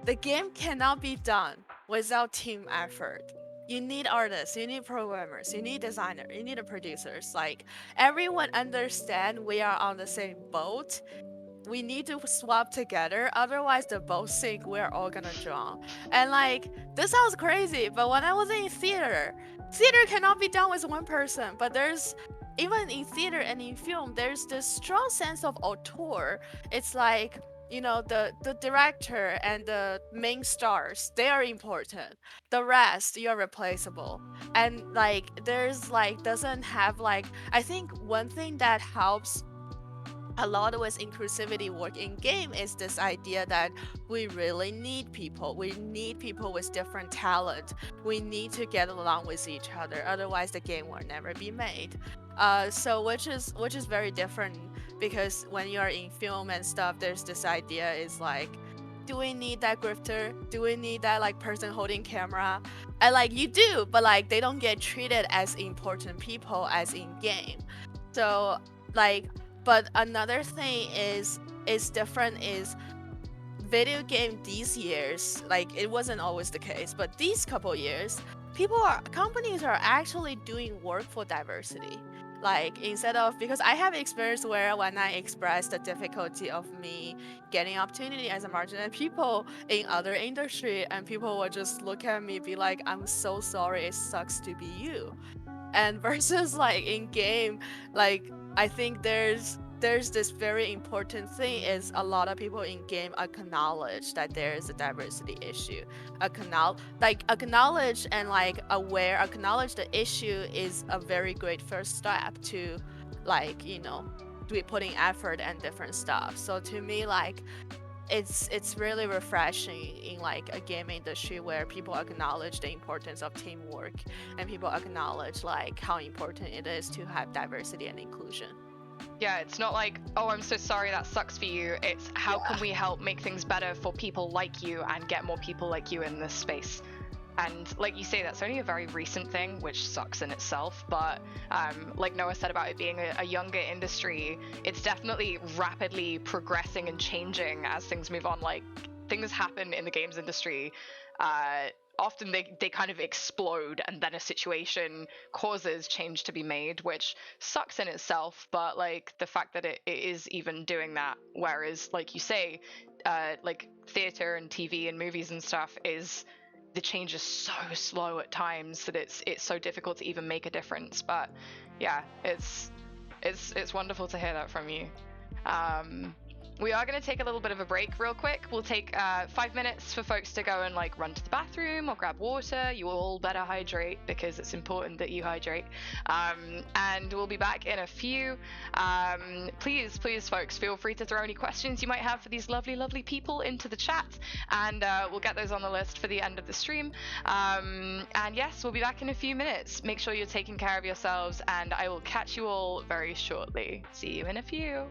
The game cannot be done without team effort. You need artists, you need programmers, you need designers, you need producers. Like everyone understand we are on the same boat. We need to swap together, otherwise the boat sink, we're all gonna drown. And like this sounds crazy, but when I was in theater cannot be done with one person. But there's even in theater and in film, there's this strong sense of auteur. It's like, you know, the director and the main stars, they are important. The rest, you're replaceable. And like there's like doesn't have like, I think one thing that helps a lot with inclusivity work in game is this idea that we really need people. We need people with different talent. We need to get along with each other. Otherwise, the game will never be made. So which is very different, because when you are in film and stuff, there's this idea is like, do we need that grifter? Do we need that like person holding camera? And like you do, but like they don't get treated as important people as in game. So like, but another thing is different is video game these years, like it wasn't always the case, but these couple years, companies are actually doing work for diversity. Like instead of, because I have experience where when I express the difficulty of me getting opportunity as a marginal people in other industry, and people will just look at me be like, I'm so sorry, it sucks to be you. And versus like in game, like I think there's this very important thing is a lot of people in game acknowledge that there is a diversity issue. Acknowledge and like aware, acknowledge the issue is a very great first step to, like, you know, putting effort and different stuff. So to me, like it's really refreshing in like a game industry where people acknowledge the importance of teamwork, and people acknowledge like how important it is to have diversity and inclusion. Yeah, it's not like, oh, I'm so sorry that sucks for you. It's how can we help make things better for people like you and get more people like you in this space. And like you say, that's only a very recent thing, which sucks in itself. But like Noah said about it being a younger industry, it's definitely rapidly progressing and changing as things move on. Like things happen in the games industry. Often they kind of explode, and then a situation causes change to be made, which sucks in itself. But like the fact that it is even doing that, whereas like you say, like theater and TV and movies and stuff, is the change is so slow at times that it's so difficult to even make a difference. But yeah, it's wonderful to hear that from you. We are going to take a little bit of a break real quick. We'll take 5 minutes for folks to go and like run to the bathroom or grab water. You all better hydrate, because it's important that you hydrate. And we'll be back in a few. Please, folks, feel free to throw any questions you might have for these lovely, lovely people into the chat, and we'll get those on the list for the end of the stream. And yes, we'll be back in a few minutes. Make sure you're taking care of yourselves, and I will catch you all very shortly. See you in a few.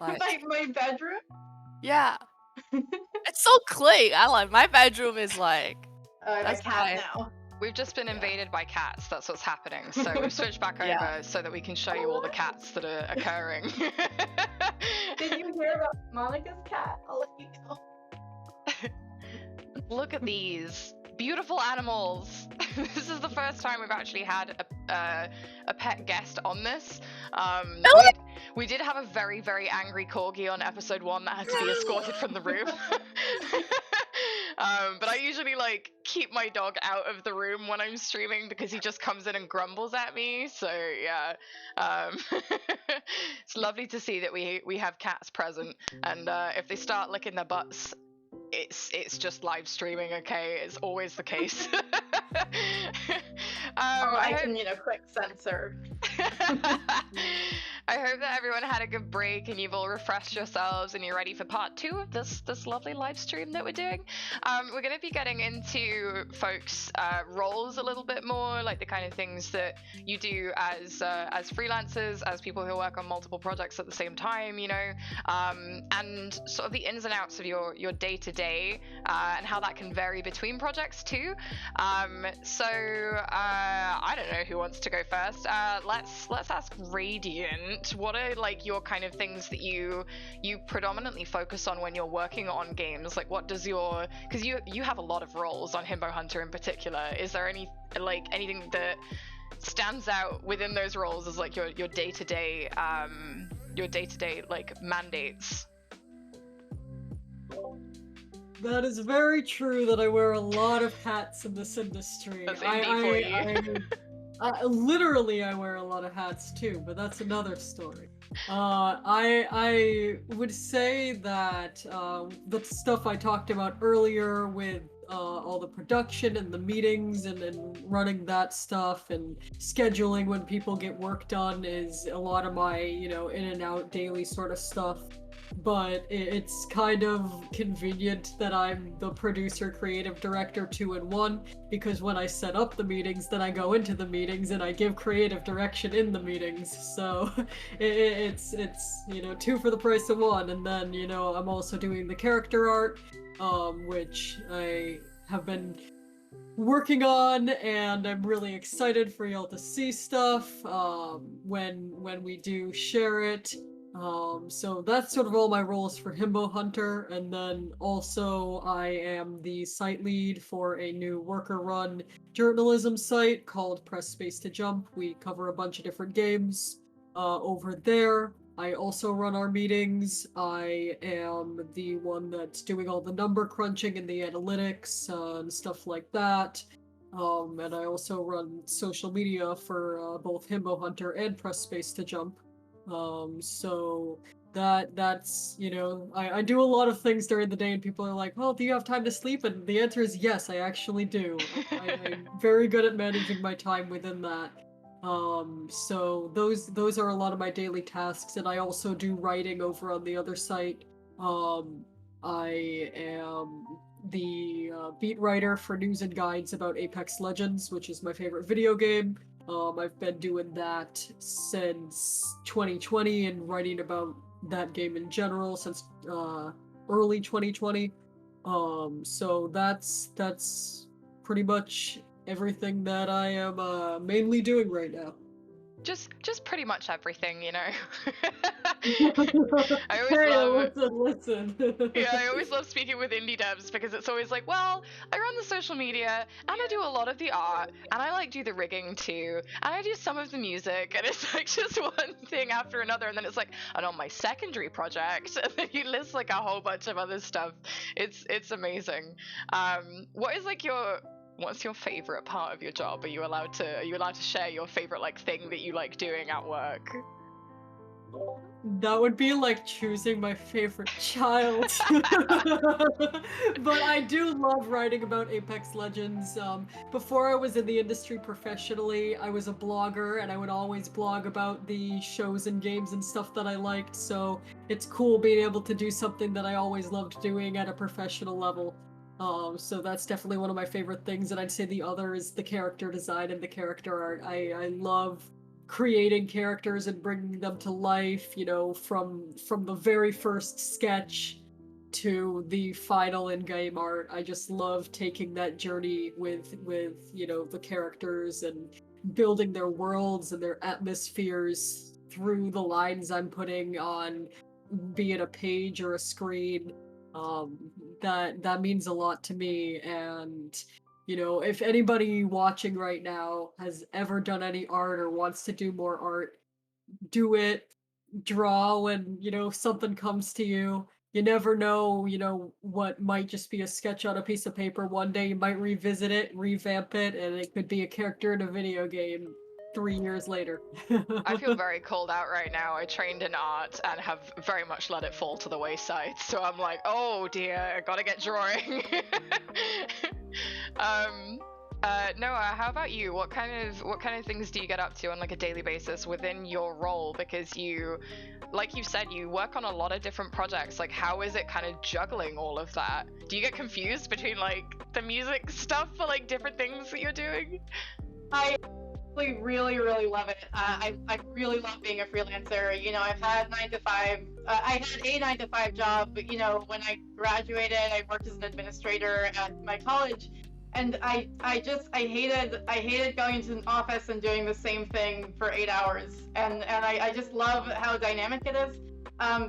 Like, my bedroom. yeah, it's so clean. I like my bedroom is like. I have a That's cat my. now. We've just been Yeah. invaded by cats. That's what's happening. So we've switched back Yeah. over so that we can show you all the cats that are occurring. Did you hear about Monica's cat? I'll let you know. Look at these beautiful animals. This is the first time we've actually had a pet guest on this. We did have a very, very angry corgi on episode 1 that had to be escorted from the room. But I usually like keep my dog out of the room when I'm streaming because he just comes in and grumbles at me. So yeah, it's lovely to see that we have cats present, and if they start licking their butts, it's just live streaming. Okay, it's always the case. I can, quick censor. I hope that everyone had a good break and you've all refreshed yourselves and you're ready for part 2 of this lovely live stream that we're doing. We're going to be getting into folks' roles a little bit more, like the kind of things that you do as freelancers, as people who work on multiple projects at the same time, and sort of the ins and outs of your day-to-day and how that can vary between projects too. So I don't know who wants to go first. Let's ask Radiant. What are like your kind of things that you predominantly focus on when you're working on games? Like, what does your, because you have a lot of roles on Himbo Hunter in particular. Is there anything that stands out within those roles as like your day-to-day like mandates? That is very true that I wear a lot of hats in this industry. That's indie for you. Literally, I wear a lot of hats too, but that's another story. I would say that the stuff I talked about earlier with all the production and the meetings and running that stuff and scheduling when people get work done is a lot of my, in and out daily sort of stuff. But it's kind of convenient that I'm the producer, creative director 2 in 1, because when I set up the meetings, then I go into the meetings and I give creative direction in the meetings. So it's 2 for the price of 1. And then, I'm also doing the character art, which I have been working on, and I'm really excited for y'all to see stuff when we do share it. So that's sort of all my roles for Himbo Hunter, and then also I am the site lead for a new worker-run journalism site called Press Space to Jump. We cover a bunch of different games over there. I also run our meetings. I am the one that's doing all the number crunching and the analytics and stuff like that. And I also run social media for both Himbo Hunter and Press Space to Jump. So that's I do a lot of things during the day, and people are like, well, do you have time to sleep? And the answer is yes, I actually do. I'm very good at managing my time within that. So those are a lot of my daily tasks, and I also do writing over on the other site. I am the beat writer for news and guides about Apex Legends, which is my favorite video game. I've been doing that since 2020 and writing about that game in general since early 2020. So that's pretty much everything that I am mainly doing right now. Just pretty much everything, I always listen. Yeah, I always love speaking with indie devs because it's always like, well, I run the social media and I do a lot of the art and I like do the rigging too and I do some of the music, and it's like just one thing after another, and then it's like, and on my secondary project, and then you list like a whole bunch of other stuff. It's amazing. What's your favorite part of your job? Are you allowed to share your favorite like thing that you like doing at work? That would be like choosing my favorite child. But I do love writing about Apex Legends. Before I was in the industry professionally, I was a blogger, and I would always blog about the shows and games and stuff that I liked, so it's cool being able to do something that I always loved doing at a professional level. So that's definitely one of my favorite things, and I'd say the other is the character design and the character art. I love creating characters and bringing them to life, from the very first sketch to the final in-game art. I just love taking that journey with the characters and building their worlds and their atmospheres through the lines I'm putting on, be it a page or a screen. Um, that means a lot to me. And if anybody watching right now has ever done any art or wants to do more art, do it. Draw when something comes to you. You never know, what might just be a sketch on a piece of paper. One day you might revisit it, revamp it, and it could be a character in a video game 3 years later. I feel very called out right now. I trained in art and have very much let it fall to the wayside. So I'm like, oh dear, I gotta get drawing. Noah, how about you? What kind of things do you get up to on like a daily basis within your role? Because you, like you said, you work on a lot of different projects. Like, how is it kind of juggling all of that? Do you get confused between like the music stuff for like different things that you're doing? I really, really love it. I really love being a freelancer. I've had 9 to 5. I had a 9 to 5 job, but when I graduated, I worked as an administrator at my college, and I hated going into an office and doing the same thing for 8 hours. And I just love how dynamic it is.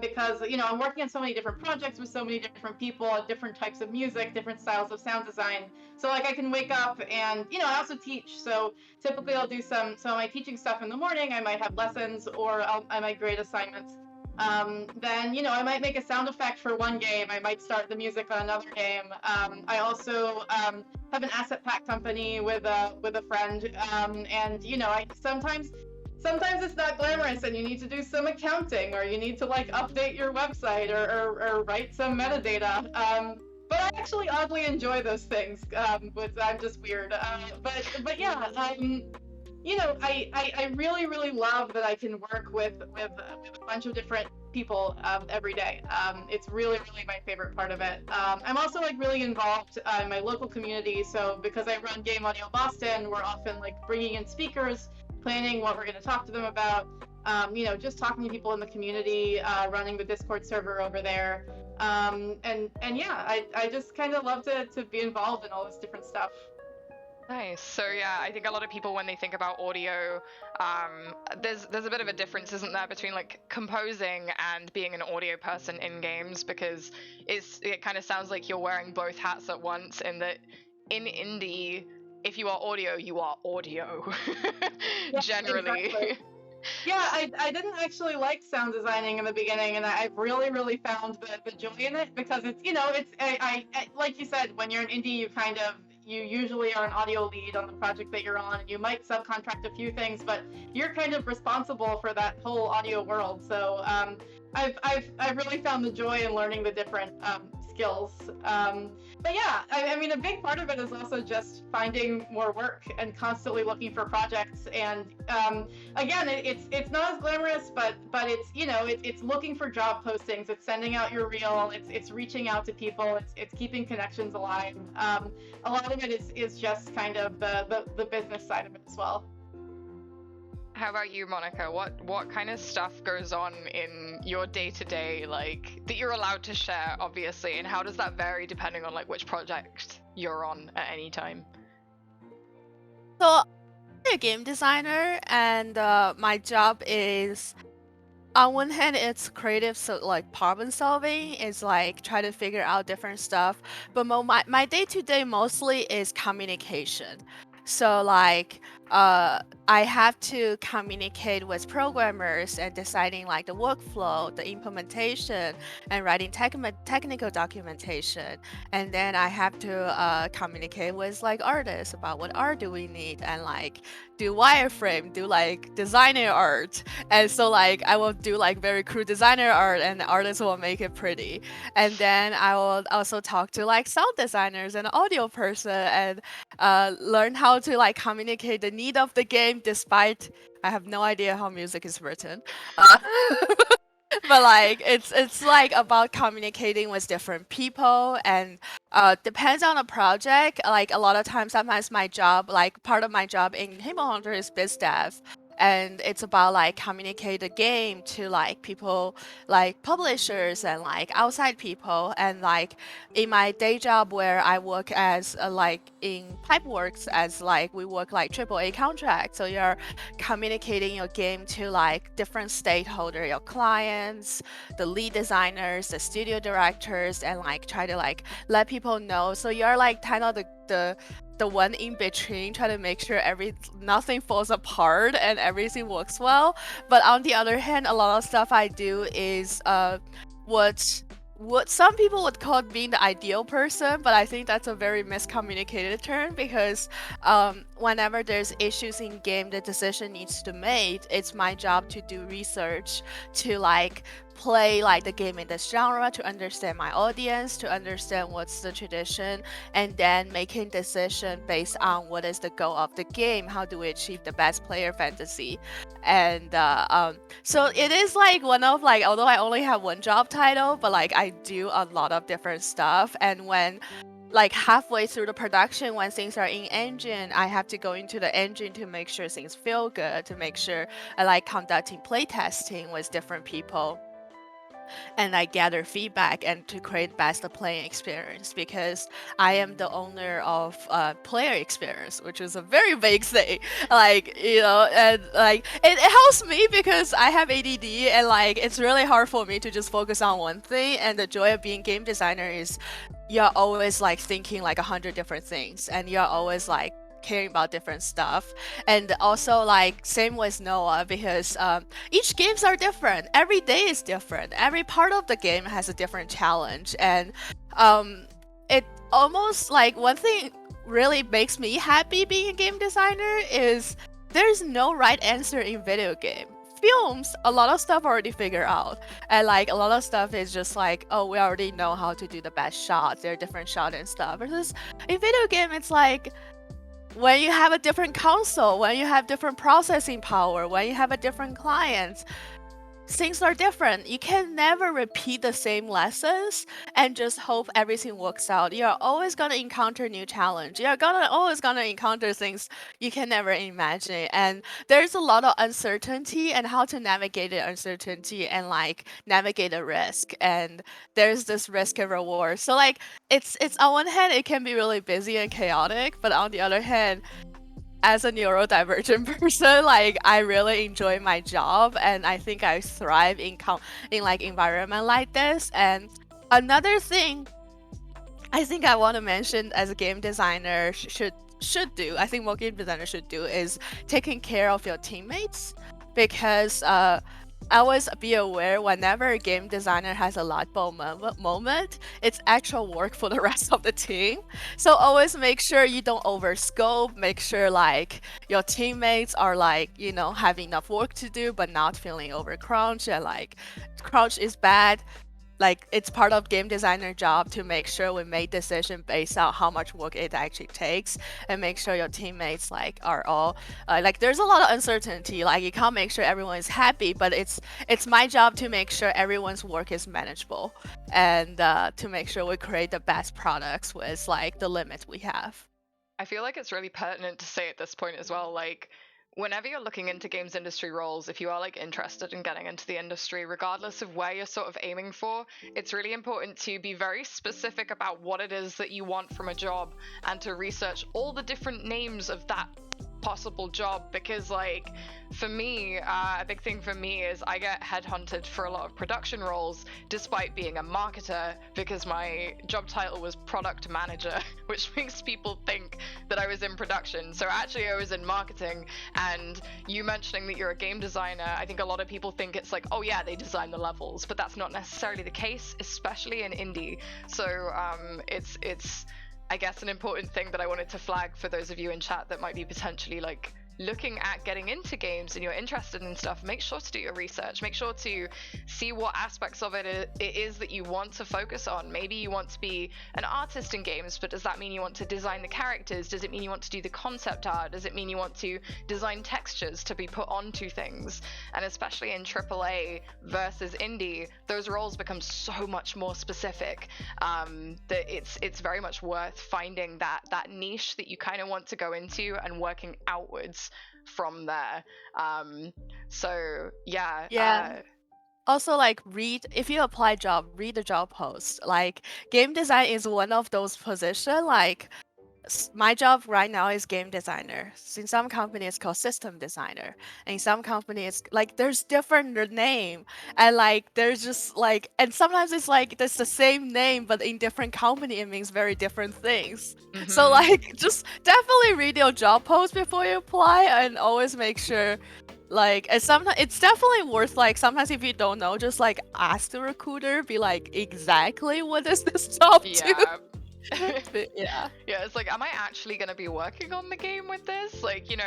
Because I'm working on so many different projects with so many different people, different types of music, different styles of sound design. So like I can wake up and I also teach. So typically I'll do some of my teaching stuff in the morning. I might have lessons, or I might grade assignments. Then I might make a sound effect for one game. I might start the music on another game. I also have an asset pack company with a friend, and I sometimes it's not glamorous, and you need to do some accounting, or you need to like update your website, or write some metadata. But I actually oddly enjoy those things. But I'm just weird. But yeah. I really, really love that I can work with a bunch of different people every day. It's really, really my favorite part of it. I'm also like really involved in my local community. So because I run Game Audio Boston, we're often like bringing in speakers, planning what we're going to talk to them about. Just talking to people in the community, running the Discord server over there. And yeah, I just kind of love to be involved in all this different stuff. Nice. So yeah, I think a lot of people, when they think about audio, there's a bit of a difference, isn't there, between like composing and being an audio person in games, because it kind of sounds like you're wearing both hats at once, in that in indie, if you are audio, you are audio. Yeah, generally. Exactly. Yeah, I didn't actually like sound designing in the beginning, and I've really, really found the joy in it, because it's, I like you said, when you're an indie, you usually are an audio lead on the project that you're on, and you might subcontract a few things, but you're kind of responsible for that whole audio world. So I've really found the joy in learning the different skills. But yeah, I mean, a big part of it is also just finding more work and constantly looking for projects. And again, it's not as glamorous, but it's it's looking for job postings, it's sending out your reel, it's reaching out to people, it's keeping connections alive. A lot of it is just kind of the business side of it as well. How about you, Monica? What kind of stuff goes on in your day-to-day, like, that you're allowed to share, obviously, and how does that vary depending on like which project you're on at any time? So I'm a game designer, and my job is, on one hand, it's creative, so like problem solving is like try to figure out different stuff. But my day-to-day mostly is communication. So like I have to communicate with programmers and deciding like the workflow, the implementation, and writing technical documentation. And then I have to communicate with like artists about what art do we need, and like do wireframe, do like designer art. And so like I will do like very crude designer art, and the artists will make it pretty. And then I will also talk to like sound designers and audio person, and learn how to like communicate the need of the game, despite I have no idea how music is written. But like it's like about communicating with different people, and depends on the project. Like a lot of times, sometimes my job, like part of my job in Himbo Hunter is biz dev. and it's about like communicate the game to like people like publishers and like outside people. And like in my day job where I work as like in Pipeworks, as like we work like AAA contract, so you're communicating your game to like different stakeholder, your clients, the lead designers, the studio directors, and like try to like let people know. So you're like kind of the one in between, try to make sure nothing falls apart and everything works well. But on the other hand, a lot of stuff I do is what some people would call being the ideal person, but I think that's a very miscommunicated term, because whenever there's issues in game, the decision needs to be made. It's my job to do research, to like play like the game in this genre, to understand my audience, to understand what's the tradition, and then making decision based on what is the goal of the game, how do we achieve the best player fantasy. And so it is like one of like, although I only have one job title, but like I do a lot of different stuff. And when like halfway through the production, when things are in engine, I have to go into the engine to make sure things feel good, to make sure I like conducting playtesting with different people, and I gather feedback and to create best playing experience, because I am the owner of player experience, which is a very vague thing. Like, you know, and like it helps me because I have ADD, and like it's really hard for me to just focus on one thing. And the joy of being game designer is you're always like thinking like 100 different things, and you're always like caring about different stuff. And also like same with Noah, because each games are different, every day is different, every part of the game has a different challenge. And it almost like one thing really makes me happy being a game designer is there's no right answer in video game. Films, a lot of stuff already figured out, and like a lot of stuff is just like, oh, we already know how to do the best shots, there are different shots and stuff. Versus in video game, it's like when you have a different console, when you have different processing power, when you have a different client, things are different. You can never repeat the same lessons and just hope everything works out. You're always gonna encounter new challenge. Always gonna encounter things you can never imagine. And there's a lot of uncertainty and how to navigate the uncertainty and like navigate the risk. And there's this risk and reward. So like it's on one hand it can be really busy and chaotic, but on the other hand, as a neurodivergent person, like I really enjoy my job, and I think I thrive in like environment like this. And another thing I think I want to mention as a game designer should do, I think more game designers should do, is taking care of your teammates, because always be aware whenever a game designer has a light bulb moment, it's actual work for the rest of the team. So always make sure you don't overscope, make sure like your teammates are like, you know, having enough work to do but not feeling overcrunched. And like crunch is bad, like it's part of game designer job to make sure we make decision based on how much work it actually takes, and make sure your teammates like are all like there's a lot of uncertainty, like you can't make sure everyone is happy, but it's my job to make sure everyone's work is manageable, and to make sure we create the best products with like the limits we have. I feel like it's really pertinent to say at this point as well, like whenever you're looking into games industry roles, if you are like interested in getting into the industry, regardless of where you're sort of aiming for, it's really important to be very specific about what it is that you want from a job, and to research all the different names of that possible job. Because like for me, a big thing for me is I get headhunted for a lot of production roles despite being a marketer, because my job title was product manager, which makes people think that I was in production. So actually I was in marketing. And you mentioning that you're a game designer, I think a lot of people think it's like, oh yeah, they design the levels, but that's not necessarily the case, especially in indie. So it's I guess an important thing that I wanted to flag for those of you in chat that might be potentially like looking at getting into games and you're interested in stuff. Make sure to do your research, make sure to see what aspects of it is that you want to focus on. Maybe you want to be an artist in games, but does that mean you want to design the characters? Does it mean you want to do the concept art? Does it mean you want to design textures to be put onto things? And especially in AAA versus indie, those roles become so much more specific, that it's very much worth finding that niche that you kind of want to go into and working outwards from there. So yeah. Yeah. Also, like, if you apply job, read the job post. Like, game design is one of those positions. Like, my job right now is game designer. In some companies, it's called system designer. And in some companies, like, there's different name. And, like, there's just, like, and sometimes it's, like, there's the same name, but in different company, it means very different things. So, like, just definitely read your job post before you apply and always make sure, like, and sometimes it's definitely worth, like, sometimes if you don't know, just like ask the recruiter, be like, exactly what is this job do? Yeah, it's like, am I actually going to be working on the game with this? Like, you know,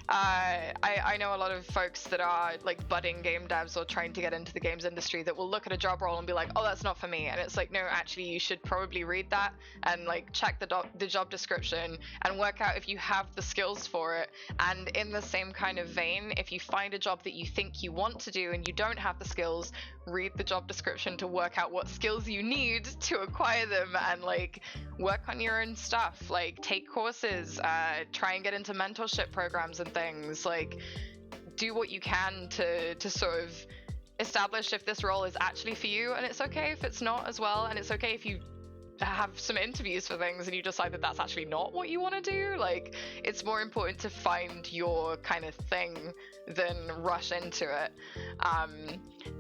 I know a lot of folks that are like budding game devs or trying to get into the games industry that will look at a job role and be like, oh, that's not for me. And it's like, no, actually, you should probably read that and like check the job description and work out if you have the skills for it. And in the same kind of vein, if you find a job that you think you want to do and you don't have the skills, read the job description to work out what skills you need to acquire them, and like work on your own stuff, like take courses, try and get into mentorship programs and things. Like, do what you can to sort of establish if this role is actually for you, and it's okay if it's not as well, and it's okay if you have some interviews for things and you decide that that's actually not what you want to do. Like, it's more important to find your kind of thing than rush into it.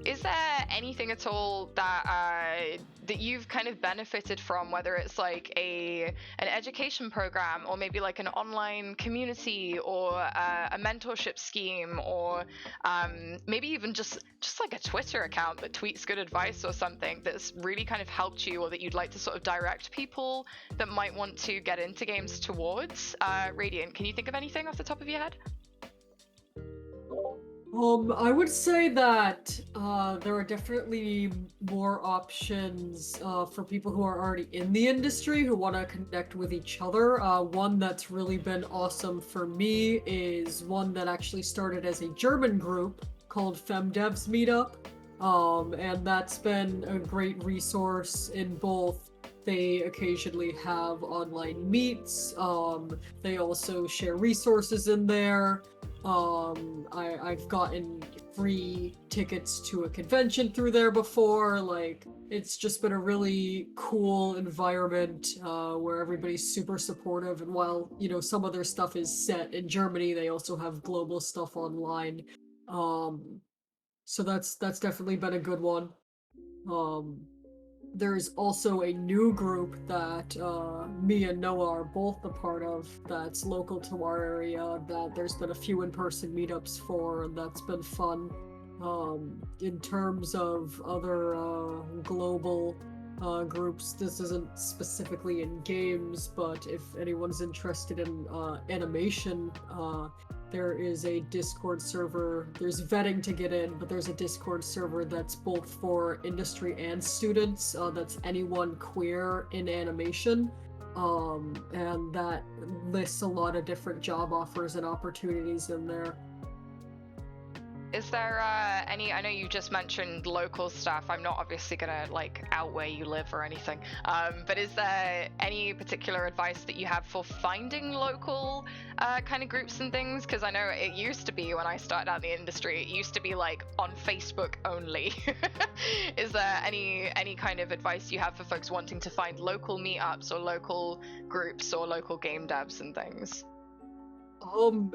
Is there anything at all that that you've kind of benefited from, whether it's like an education program, or maybe like an online community, or a mentorship scheme, or maybe even just like a Twitter account that tweets good advice or something that's really kind of helped you, or that you'd like to sort of direct people that might want to get into games towards? Radiant, can you think of anything off the top of your head? I would say that there are definitely more options for people who are already in the industry who want to connect with each other. One that's really been awesome for me is one that actually started as a German group called FemDevs Meetup. And that's been a great resource in both. They occasionally have online meets. They also share resources in there. I've gotten free tickets to a convention through there before. Like, it's just been a really cool environment where everybody's super supportive. And while, you know, some of their stuff is set in Germany, they also have global stuff online. So that's definitely been a good one. There's also a new group that me and Noah are both a part of that's local to our area, that there's been a few in-person meetups for, and that's been fun. In terms of other global groups, this isn't specifically in games, but if anyone's interested in animation, there is a Discord server. There's vetting to get in, but there's a Discord server that's both for industry and students. That's anyone queer in animation. And that lists a lot of different job offers and opportunities in there. Is there any, I know you just mentioned local stuff. I'm not obviously gonna like out where you live or anything, but is there any particular advice that you have for finding local kind of groups and things? Because I know it used to be, when I started out in the industry, it used to be like on Facebook only. Is there any kind of advice you have for folks wanting to find local meetups or local groups or local game devs and things?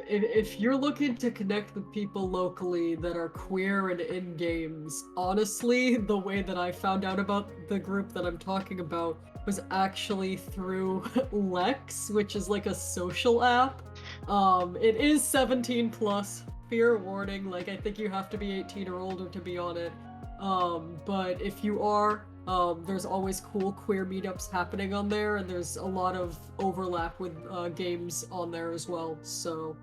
If you're looking to connect with people locally that are queer and in games, honestly, the way that I found out about the group that I'm talking about was actually through Lex, which is like a social app. It is 17 plus, fair warning, like I think you have to be 18 or older to be on it. But if you are, there's always cool queer meetups happening on there, and there's a lot of overlap with games on there as well. So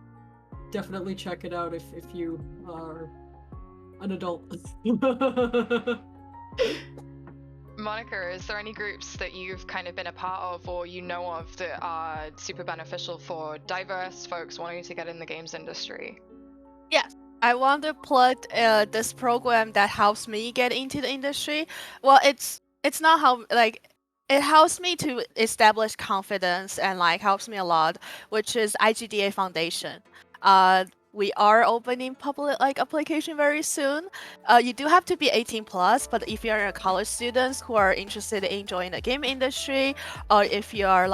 definitely check it out if you are an adult. Monica, is there any groups that you've kind of been a part of or you know of that are super beneficial for diverse folks wanting to get in the games industry? Yes. I want to plug this program that helps me get into the industry. Well, it's not how, like, it helps me to establish confidence and like helps me a lot, which is IGDA Foundation. We are opening public application very soon. You do have to be 18 plus, but if you're a college students who are interested in joining the game industry, or if you are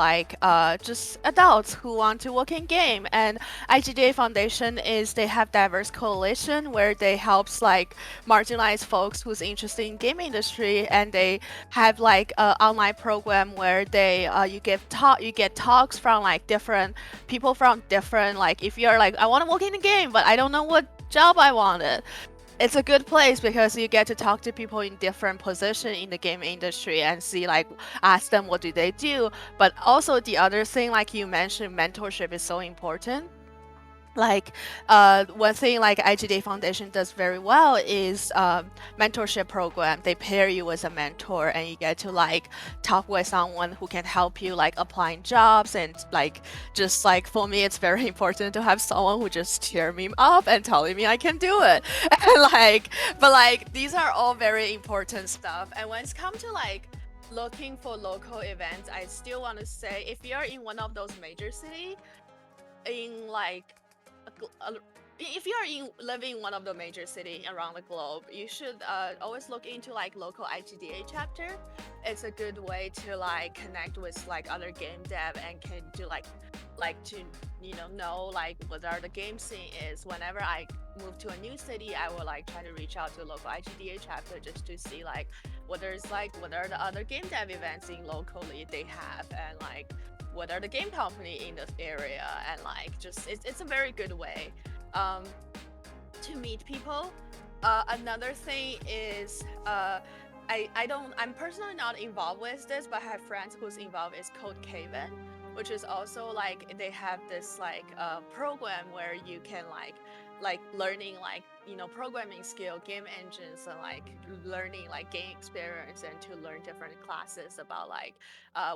just adults who want to work in game, and IGDA Foundation they have diverse coalition where they helps marginalized folks who's interested in game industry, and they have a online program where you get talks from different people from different if you're I want to work in the game but I don't know what job I wanted. It's a good place because you get to talk to people in different positions in the game industry and see ask them what do they do. But also the other thing you mentioned, mentorship is so important. One thing IGDA Foundation does very well is mentorship program. They pair you with a mentor and you get to talk with someone who can help you applying jobs, and just for me it's very important to have someone who just cheer me up and telling me I can do it. And but these are all very important stuff. And when it's come to looking for local events, I still want to say if you're in one of those major cities in if you are living in one of the major cities around the globe, you should always look into local IGDA chapter. It's a good way to connect with other game dev and can do to know what are the game scene is. Whenever I move to a new city, I will try to reach out to a local IGDA chapter just to see what are the other game dev events in locally they have, and what are the game company in this area, and it's a very good way to meet people. Another thing is I'm personally not involved with this, but I have friends who's involved is Code Caven, which is also they have this program where you can learning programming skill, game engines, and learning game experience, and to learn different classes about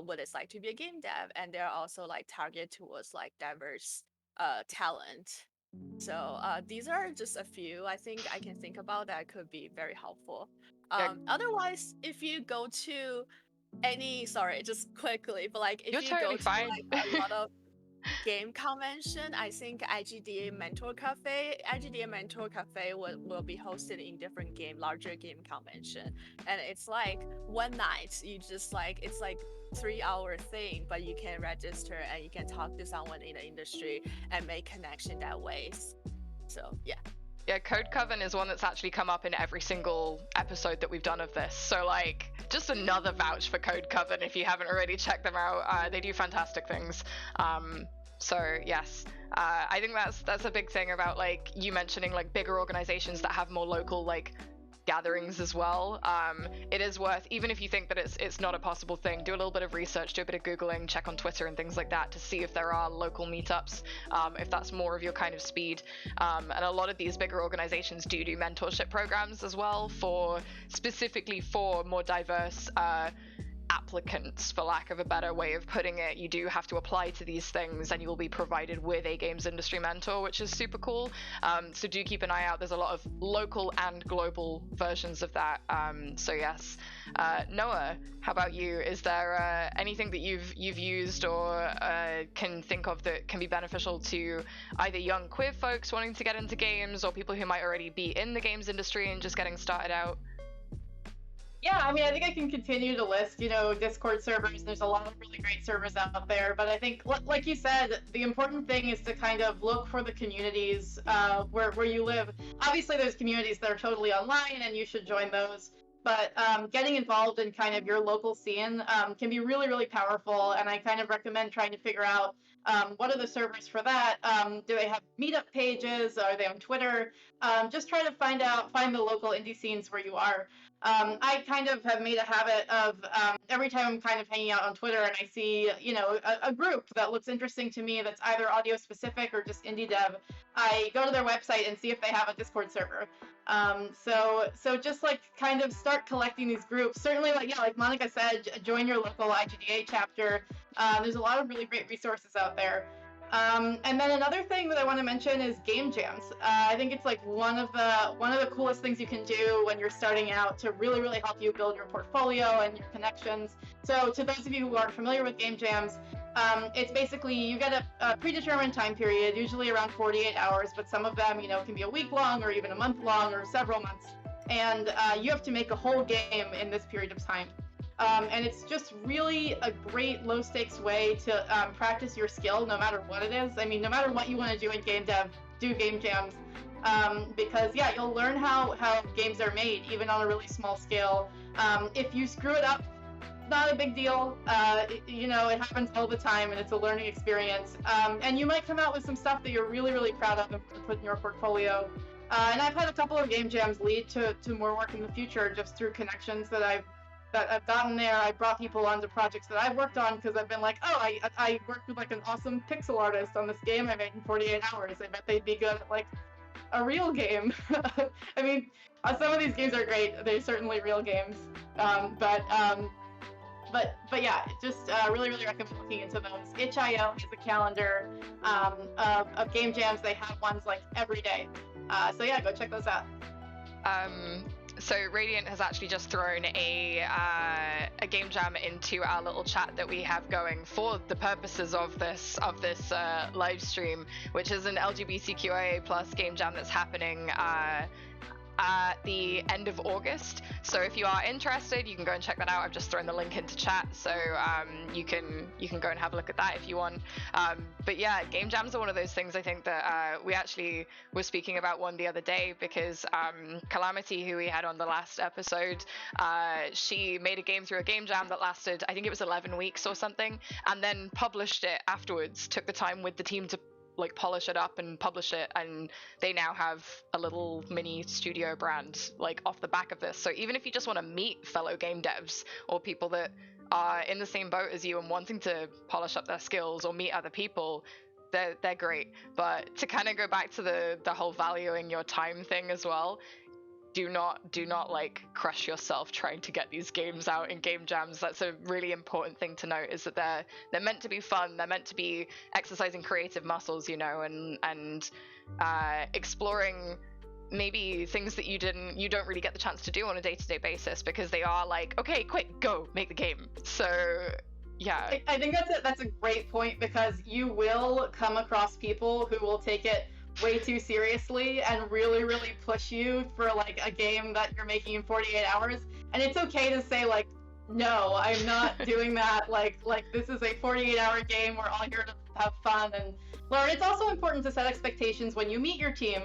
what it's like to be a game dev. And they're also target towards diverse talent. So these are just a few I think I can think about that could be very helpful. Otherwise, if you go to sorry, just quickly, but if You're you totally go to fine. a lot of game convention, I think IGDA Mentor Cafe will be hosted in different larger game convention, and it's one night. You just it's 3-hour thing, but you can register and you can talk to someone in the industry and make connection that ways. So yeah. Yeah, Code Coven is one that's actually come up in every single episode that we've done of this. So just another vouch for Code Coven if you haven't already checked them out. They do fantastic things. So yes, I think that's a big thing about you mentioning bigger organizations that have more local gatherings as well. It is worth, even if you think that it's not a possible thing, do a little bit of research, do a bit of Googling, check on Twitter and things like that to see if there are local meetups, if that's more of your kind of speed. And a lot of these bigger organizations do mentorship programs as well, specifically for more diverse applicants, for lack of a better way of putting it. You do have to apply to these things and you will be provided with a games industry mentor, which is super cool. So do keep an eye out. There's a lot of local and global versions of that. So yes. Noah, how about you? Is there anything that you've used or can think of that can be beneficial to either young queer folks wanting to get into games, or people who might already be in the games industry and just getting started out? Yeah, I mean, I think I can continue to list, Discord servers. There's a lot of really great servers out there. But I think, like you said, the important thing is to kind of look for the communities where you live. Obviously, there's communities that are totally online, and you should join those. But getting involved in kind of your local scene can be really, really powerful. And I kind of recommend trying to figure out what are the servers for that. Do they have meetup pages? Are they on Twitter? Just try to find the local indie scenes where you are. I kind of have made a habit of every time I'm kind of hanging out on Twitter and I see, a group that looks interesting to me that's either audio specific or just indie dev, I go to their website and see if they have a Discord server. So just kind of start collecting these groups. Certainly, like Monica said, join your local IGDA chapter. There's a lot of really great resources out there. And then another thing that I want to mention is game jams. I think it's one of the coolest things you can do when you're starting out to really, really help you build your portfolio and your connections. So to those of you who aren't familiar with game jams, It's basically you get a predetermined time period, usually around 48 hours, but some of them, can be a week long or even a month long or several months. And you have to make a whole game in this period of time. And it's just really a great low stakes way to practice your skill, no matter what it is. I mean, no matter what you want to do in game dev, do game jams. Because yeah, you'll learn how games are made, even on a really small scale. If you screw it up, not a big deal. It happens all the time, and it's a learning experience. And you might come out with some stuff that you're really, really proud of and put in your portfolio. And I've had a couple of game jams lead to more work in the future just through connections that I've gotten there. I brought people onto projects that I've worked on because I've been like, oh, I worked with like an awesome pixel artist on this game I made in 48 hours. I bet they'd be good at like a real game. I mean, some of these games are great. They're certainly real games. But yeah, just really, really recommend looking into those. Itch.io has a calendar of game jams. They have ones like every day. So yeah, go check those out. So Radiant has actually just thrown a game jam into our little chat that we have going for the purposes of this live stream, which is an LGBTQIA+ game jam that's happening at the end of August. So if you are interested, you can go and check that out. I've just thrown the link into chat, so you can go and have a look at that if you want. But yeah, game jams are one of those things I think that we actually were speaking about one the other day, because Calamity, who we had on the last episode, she made a game through a game jam that lasted, I think it was 11 weeks or something, and then published it afterwards, took the time with the team to like polish it up and publish it, and they now have a little mini studio brand like off the back of this. So even if you just want to meet fellow game devs or people that are in the same boat as you and wanting to polish up their skills or meet other people, they're great. But to kind of go back to the whole valuing your time thing as well, do not like crush yourself trying to get these games out in game jams. That's a really important thing to note, is that they're meant to be fun. They're meant to be exercising creative muscles, and exploring maybe things that you don't really get the chance to do on a day-to-day basis, because they are like, okay, quick, go make the game. So yeah, I think that's a great point, because you will come across people who will take it way too seriously and really, really push you for like a game that you're making in 48 hours. And it's okay to say like, no, I'm not doing that. Like this is a 48-hour game. We're all here to have fun and learn. It's also important to set expectations when you meet your team,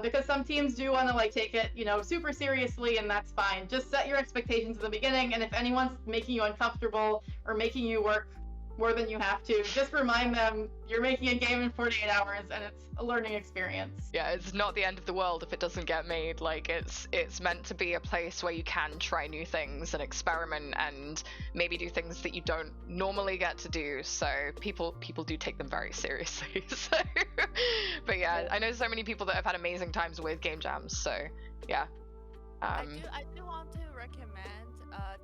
because some teams do want to like take it, super seriously, and that's fine. Just set your expectations in the beginning, and if anyone's making you uncomfortable or making you work more than you have to, just remind them you're making a game in 48 hours and it's a learning experience. Yeah, it's not the end of the world if it doesn't get made. Like it's meant to be a place where you can try new things and experiment and maybe do things that you don't normally get to do. So people do take them very seriously. So but yeah, I know so many people that have had amazing times with game jams. So yeah. I do want to recommend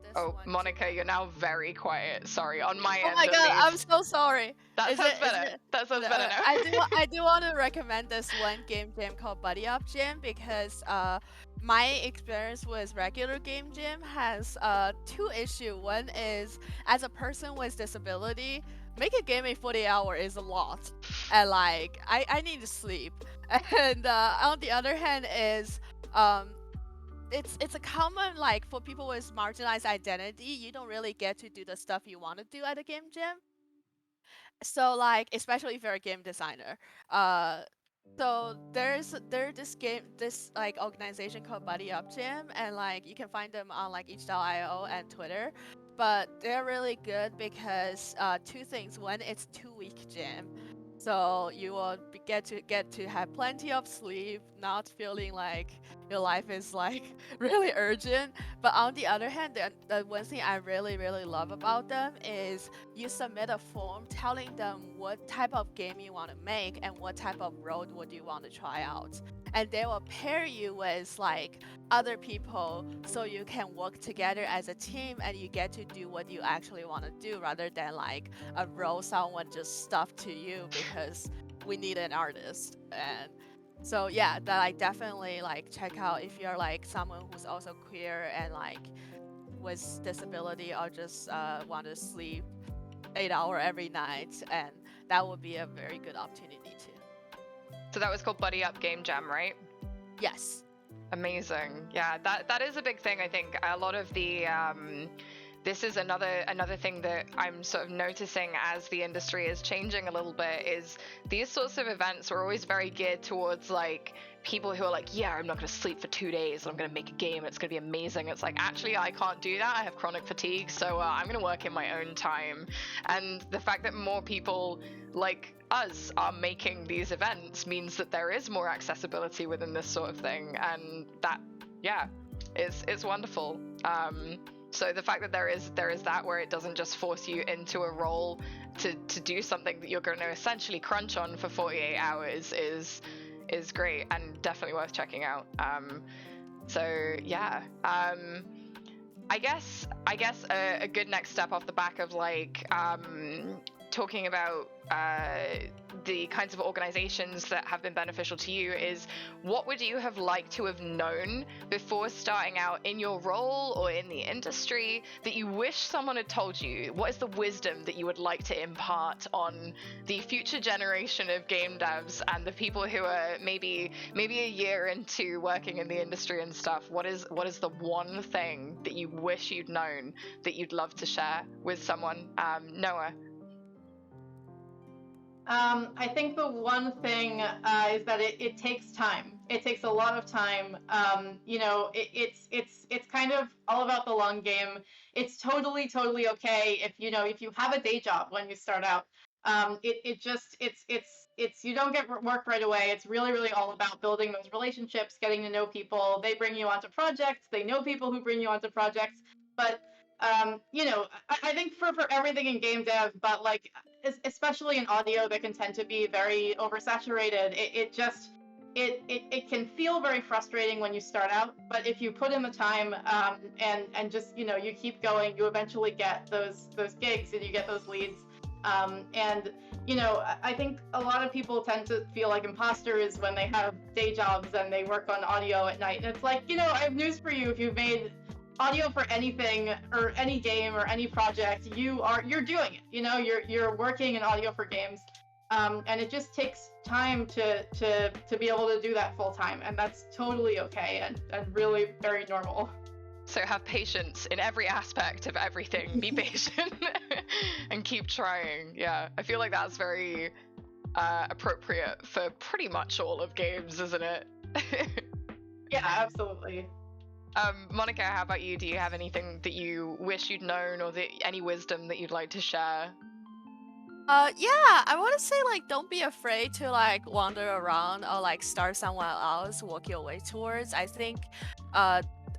this Oh, one. Monica, you're now very quiet. Sorry, on my end. Oh my at god, least. I'm so sorry. That sounds better. That sounds better now. I do want to recommend this one game jam called Buddy Up Jam, because my experience with regular game jam has two issues. One is, as a person with disability, make a game in 40 hours is a lot, and like I need to sleep. And on the other hand is it's a common, like, for people with marginalized identity, you don't really get to do the stuff you want to do at a game jam. So like, especially if you're a game designer, so there's this like organization called Buddy Up Jam, and like you can find them on like itch.io and Twitter. But they're really good because two things. One, it's 2-week jam, so you will get to have plenty of sleep, not feeling like your life is like really urgent. But on the other hand, the one thing I really, really love about them is you submit a form telling them what type of game you want to make and what type of road would you want to try out, and they will pair you with like other people so you can work together as a team and you get to do what you actually want to do, rather than like a role someone just stuffed to you because we need an artist. And so yeah, that I definitely like check out if you're like someone who's also queer and like with disability, or just want to sleep. 8 hour every night, and that would be a very good opportunity too. So that was called Buddy Up Game Jam, right? Yes. Amazing. Yeah, that is a big thing. I think a lot of the this is another thing that I'm sort of noticing as the industry is changing a little bit, is these sorts of events are always very geared towards like people who are like, yeah, I'm not going to sleep for 2 days, I'm going to make a game, it's going to be amazing. It's like, actually, I can't do that. I have chronic fatigue, so I'm going to work in my own time. And the fact that more people like us are making these events means that there is more accessibility within this sort of thing, and that, yeah, it's wonderful. So the fact that there is that, where it doesn't just force you into a role to do something that you're going to essentially crunch on for 48 hours is great and definitely worth checking out. So yeah, I guess a good next step off the back of like talking about the kinds of organizations that have been beneficial to you is, what would you have liked to have known before starting out in your role or in the industry that you wish someone had told you? What is the wisdom that you would like to impart on the future generation of game devs and the people who are maybe a year into working in the industry and stuff? What is the one thing that you wish you'd known that you'd love to share with someone? Noah? I think the one thing is that it takes time. It takes a lot of time. It's kind of all about the long game. It's totally okay if you have a day job when you start out. You don't get work right away. It's really all about building those relationships, getting to know people. They bring you onto projects. They know people who bring you onto projects. But I think for everything in game dev, but like especially in audio that can tend to be very oversaturated, it can feel very frustrating when you start out. But if you put in the time and just you keep going, you eventually get those gigs and you get those leads. I think a lot of people tend to feel like imposters when they have day jobs and they work on audio at night. And it's like, I have news for you. If you've made audio for anything or any game or any project, you're doing it. You're working in audio for games, and it just takes time to be able to do that full time, and that's totally okay and really very normal. So have patience in every aspect of everything. Be patient and keep trying. Yeah, I feel like that's very appropriate for pretty much all of games, isn't it? Yeah, absolutely. Monica, how about you? Do you have anything that you wish you'd known, or any wisdom that you'd like to share? Yeah, I want to say, like, don't be afraid to like wander around or like start somewhere else, work your way towards. I think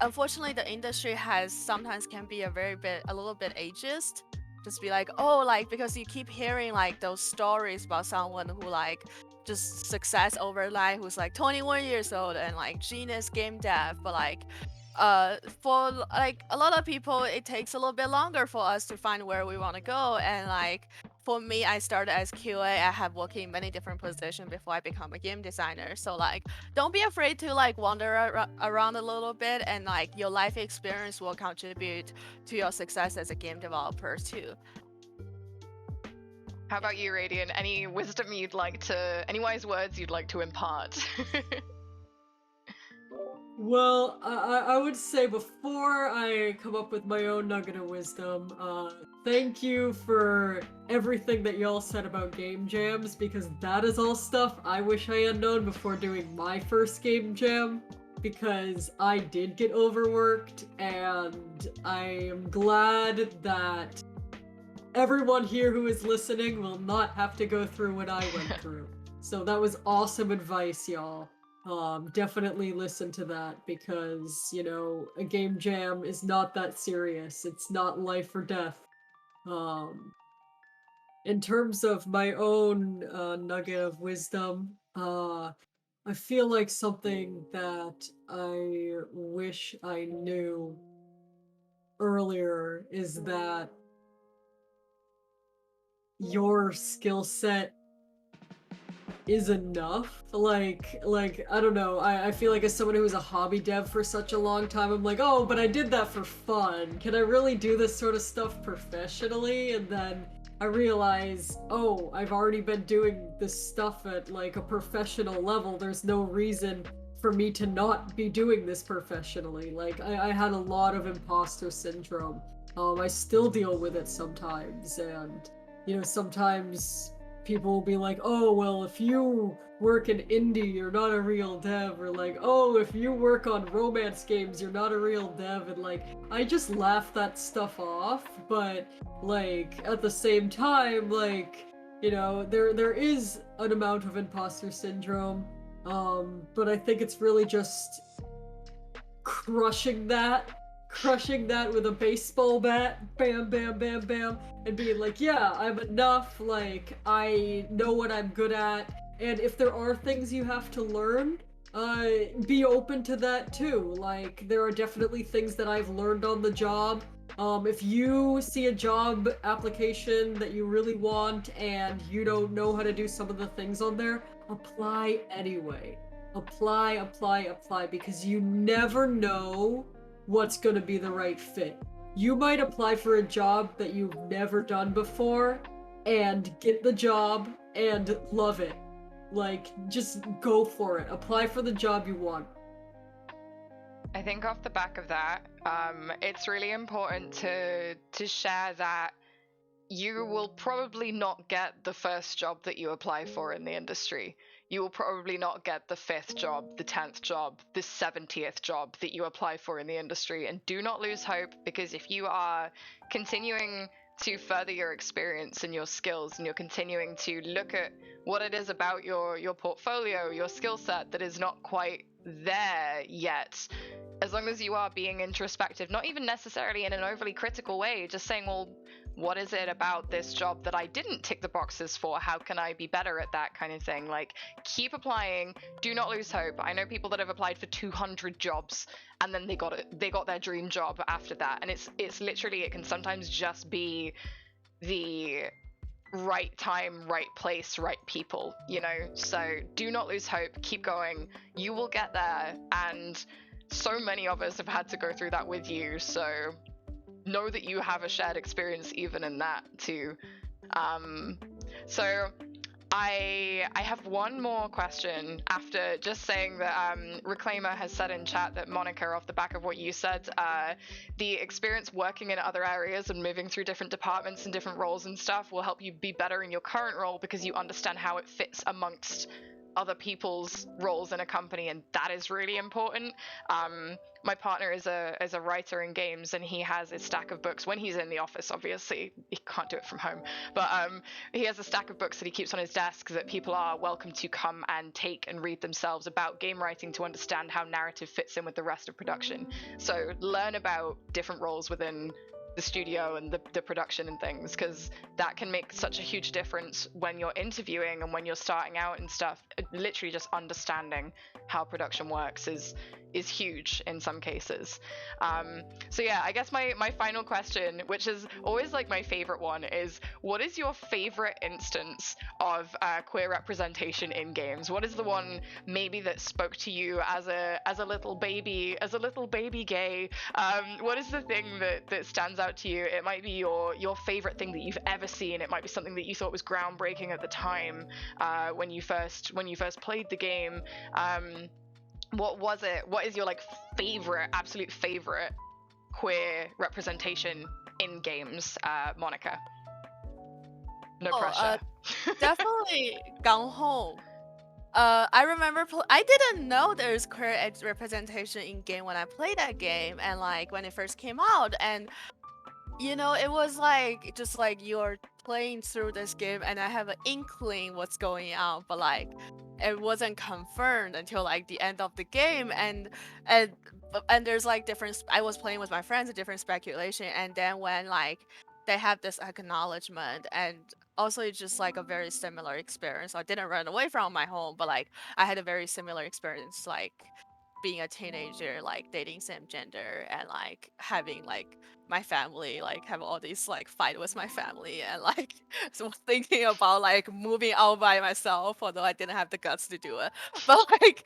unfortunately the industry sometimes can be a little bit ageist. Just be like, oh, like, because you keep hearing like those stories about someone who like just success overnight, who's like 21 years old and like genius game dev, but like for like a lot of people it takes a little bit longer for us to find where we want to go. And like for me, I started as QA. I have worked in many different positions before I become a game designer. So like, don't be afraid to like wander around a little bit, and like your life experience will contribute to your success as a game developer too. How about you, Radiant? Any wisdom any wise words you'd like to impart? Well, I would say before I come up with my own nugget of wisdom, thank you for everything that y'all said about game jams, because that is all stuff I wish I had known before doing my first game jam, because I did get overworked, and I am glad that everyone here who is listening will not have to go through what I went through. So that was awesome advice, y'all. Definitely listen to that, because, a game jam is not that serious. It's not life or death. In terms of my own nugget of wisdom, I feel like something that I wish I knew earlier is that your skill set is enough. Like I don't know, I feel like as someone who was a hobby dev for such a long time, I'm like, oh, but I did that for fun. Can I really do this sort of stuff professionally? And then I realize, oh, I've already been doing this stuff at like a professional level. There's no reason for me to not be doing this professionally. Like, I had a lot of imposter syndrome. I still deal with it sometimes, and sometimes people will be like, oh, well, if you work in indie, you're not a real dev, or like, oh, if you work on romance games, you're not a real dev, and like, I just laugh that stuff off, but like, at the same time, like, there is an amount of imposter syndrome, but I think it's really just crushing that with a baseball bat, bam, bam, bam, bam, and being like, yeah, I'm enough, like, I know what I'm good at, and if there are things you have to learn, be open to that too. Like, there are definitely things that I've learned on the job. If you see a job application that you really want and you don't know how to do some of the things on there, apply anyway. Apply, because you never know what's going to be the right fit. You might apply for a job that you've never done before and get the job and love it. Like, just go for it. Apply for the job you want. I think off the back of that, it's really important to share that you will probably not get the first job that you apply for in the industry. You will probably not get the 5th job, the 10th job, the 70th job that you apply for in the industry. And do not lose hope, because if you are continuing to further your experience and your skills, and you're continuing to look at what it is about your portfolio, your skill set that is not quite there yet, as long as you are being introspective, not even necessarily in an overly critical way, just saying, well, what is it about this job that I didn't tick the boxes for? How can I be better at that kind of thing? Like, keep applying. Do not lose hope. I know people that have applied for 200 jobs and then they got their dream job after that. And it's literally, it can sometimes just be the right time, right place, right people, So do not lose hope. Keep going. You will get there. And so many of us have had to go through that with you. So know that you have a shared experience even in that too. So I have one more question after just saying that Reclaimer has said in chat that Monica, off the back of what you said, the experience working in other areas and moving through different departments and different roles and stuff will help you be better in your current role because you understand how it fits amongst other people's roles in a company, and that is really important. My partner is a writer in games, and he has a stack of books when he's in the office. Obviously, he can't do it from home, but he has a stack of books that he keeps on his desk that people are welcome to come and take and read themselves about game writing to understand how narrative fits in with the rest of production. So learn about different roles within the studio and the production and things, because that can make such a huge difference when you're interviewing and when you're starting out and stuff. Literally just understanding how production works is huge in some cases. So yeah, I guess my final question, which is always like my favorite one, is what is your favorite instance of queer representation in games? What is the one maybe that spoke to you as a little baby gay? What is the thing that stands out to you? It might be your favorite thing that you've ever seen. It might be something that you thought was groundbreaking at the time when you first played the game. What was it? What is your absolute favorite queer representation in games, Monica? No pressure. Definitely Gone Home. I remember I didn't know there's queer representation in game when I played that game, and like when it first came out, and it was like just like you're playing through this game, and I have an inkling what's going on, but like it wasn't confirmed until like the end of the game, and there's like different. I was playing with my friends, a different speculation, and then when like they have this acknowledgement, and also it's just like a very similar experience. I didn't run away from my home, but like I had a very similar experience, like being a teenager, like dating same gender, and like having like my family like have all these like fight with my family, and like so thinking about like moving out by myself, although I didn't have the guts to do it. But like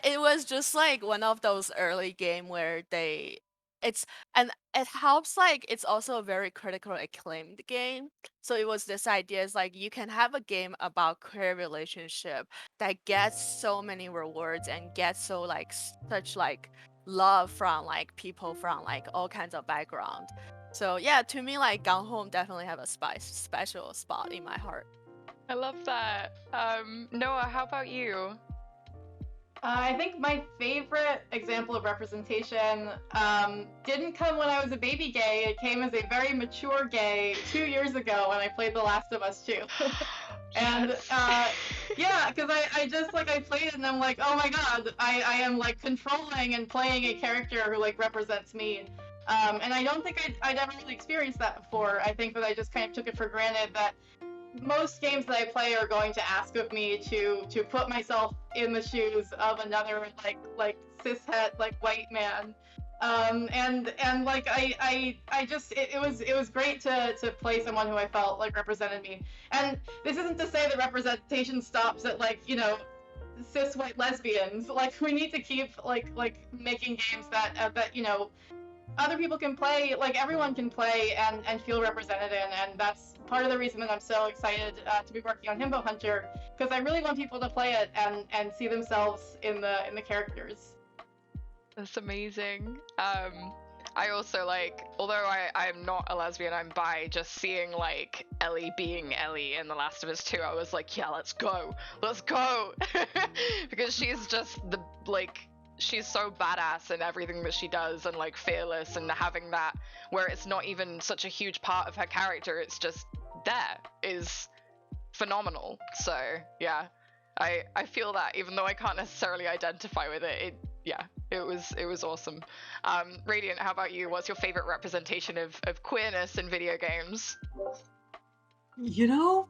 it was just like one of those early game where they it's and it helps, like it's also a very critical acclaimed game. So it was this idea is like you can have a game about queer relationship that gets so many rewards and gets so like such like love from like people from like all kinds of background. So yeah, to me like Gone Home definitely have a special spot in my heart. I love that. Noah, how about you? I think my favorite example of representation didn't come when I was a baby gay. It came as a very mature gay 2 years ago when I played The Last of Us 2. And Yes. yeah, because I just like I played it and I'm like, oh my god, I am like controlling and playing a character who like represents me. And I don't think I'd ever really experienced that before. I think that I just kind of took it for granted that most games that I play are going to ask of me to put myself in the shoes of another like cishet like white man. And like I just it was great to play someone who I felt like represented me. And this isn't to say that representation stops at like, you know, cis white lesbians. Like we need to keep like making games that you know other people can play, like everyone can play and feel represented in, and that's part of the reason that I'm so excited to be working on Himbo Hunter, because I really want people to play it and see themselves in the characters. That's amazing. I also like, although I'm not a lesbian, I'm bi, just seeing like Ellie being Ellie in The Last of Us 2, I was like, yeah, let's go. Because she's just she's so badass in everything that she does and like fearless, and having that where it's not even such a huge part of her character, it's just there, is phenomenal. So yeah, I feel that even though I can't necessarily identify with it, it was awesome. Radiant, how about you? What's your favorite representation of queerness in video games? You know,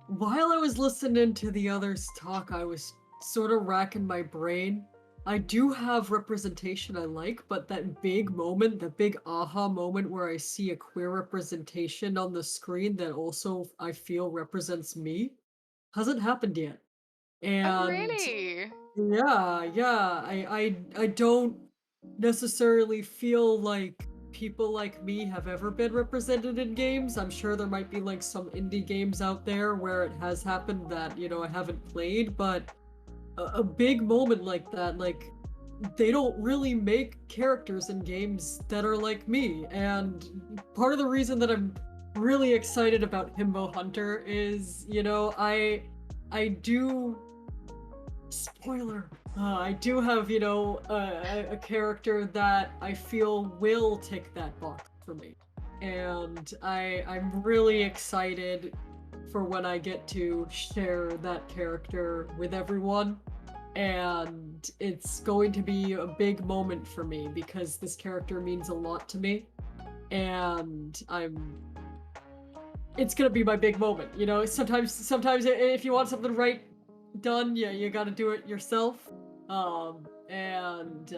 while I was listening to the others talk, I was sort of racking my brain. I do have representation I like, but that big moment, the big aha moment where I see a queer representation on the screen that also I feel represents me, hasn't happened yet. Oh And really? yeah, I don't necessarily feel like people like me have ever been represented in games. I'm sure there might be like some indie games out there where it has happened that, you know, I haven't played, but a big moment like that, like they don't really make characters in games that are like me. And part of the reason that I'm really excited about Himbo Hunter is, you know, I do spoiler. I do have, you know, a character that I feel will tick that box for me. And I'm really excited for when I get to share that character with everyone. And it's going to be a big moment for me because this character means a lot to me. And it's gonna be my big moment. You know, sometimes if you want something right done, yeah, you gotta do it yourself. And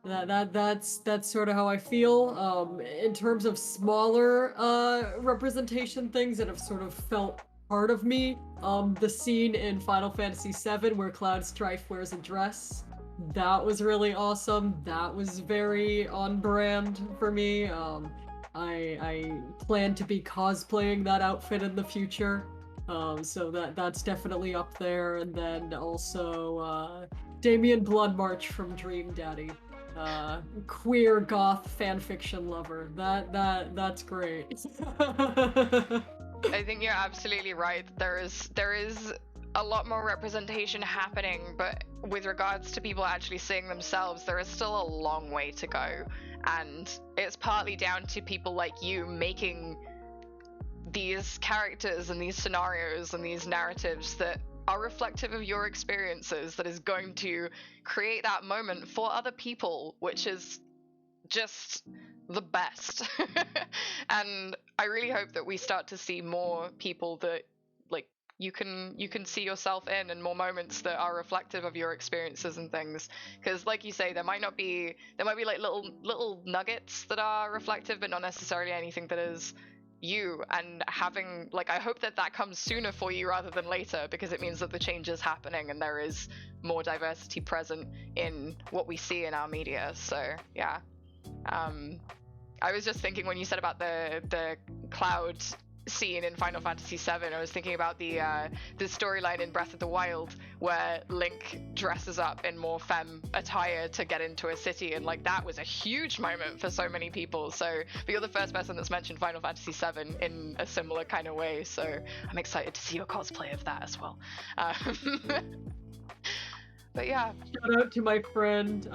that's sort of how I feel. In terms of smaller representation things that have sort of felt part of me, the scene in Final Fantasy VII where Cloud Strife wears a dress, that was really awesome. That was very on brand for me. I plan to be cosplaying that outfit in the future. So that's definitely up there. And then also Damien Bloodmarch from Dream Daddy. Queer goth fanfiction lover. That's great. I think you're absolutely right. There is a lot more representation happening, but with regards to people actually seeing themselves, there is still a long way to go. And it's partly down to people like you making these characters and these scenarios and these narratives that are reflective of your experiences, that is going to create that moment for other people, which is just the best. And I really hope that we start to see more people that like you can see yourself in, and more moments that are reflective of your experiences and things, because like you say, there might be like little nuggets that are reflective, but not necessarily anything that is you. And having like, I hope that comes sooner for you rather than later, because it means that the change is happening and there is more diversity present in what we see in our media. So yeah, I was just thinking when you said about the cloud scene in Final Fantasy VII, I was thinking about the storyline in Breath of the Wild where Link dresses up in more femme attire to get into a city, and like that was a huge moment for so many people. So, but you're the first person that's mentioned Final Fantasy VII in a similar kind of way. So I'm excited to see your cosplay of that as well. But yeah. Shout out to my friend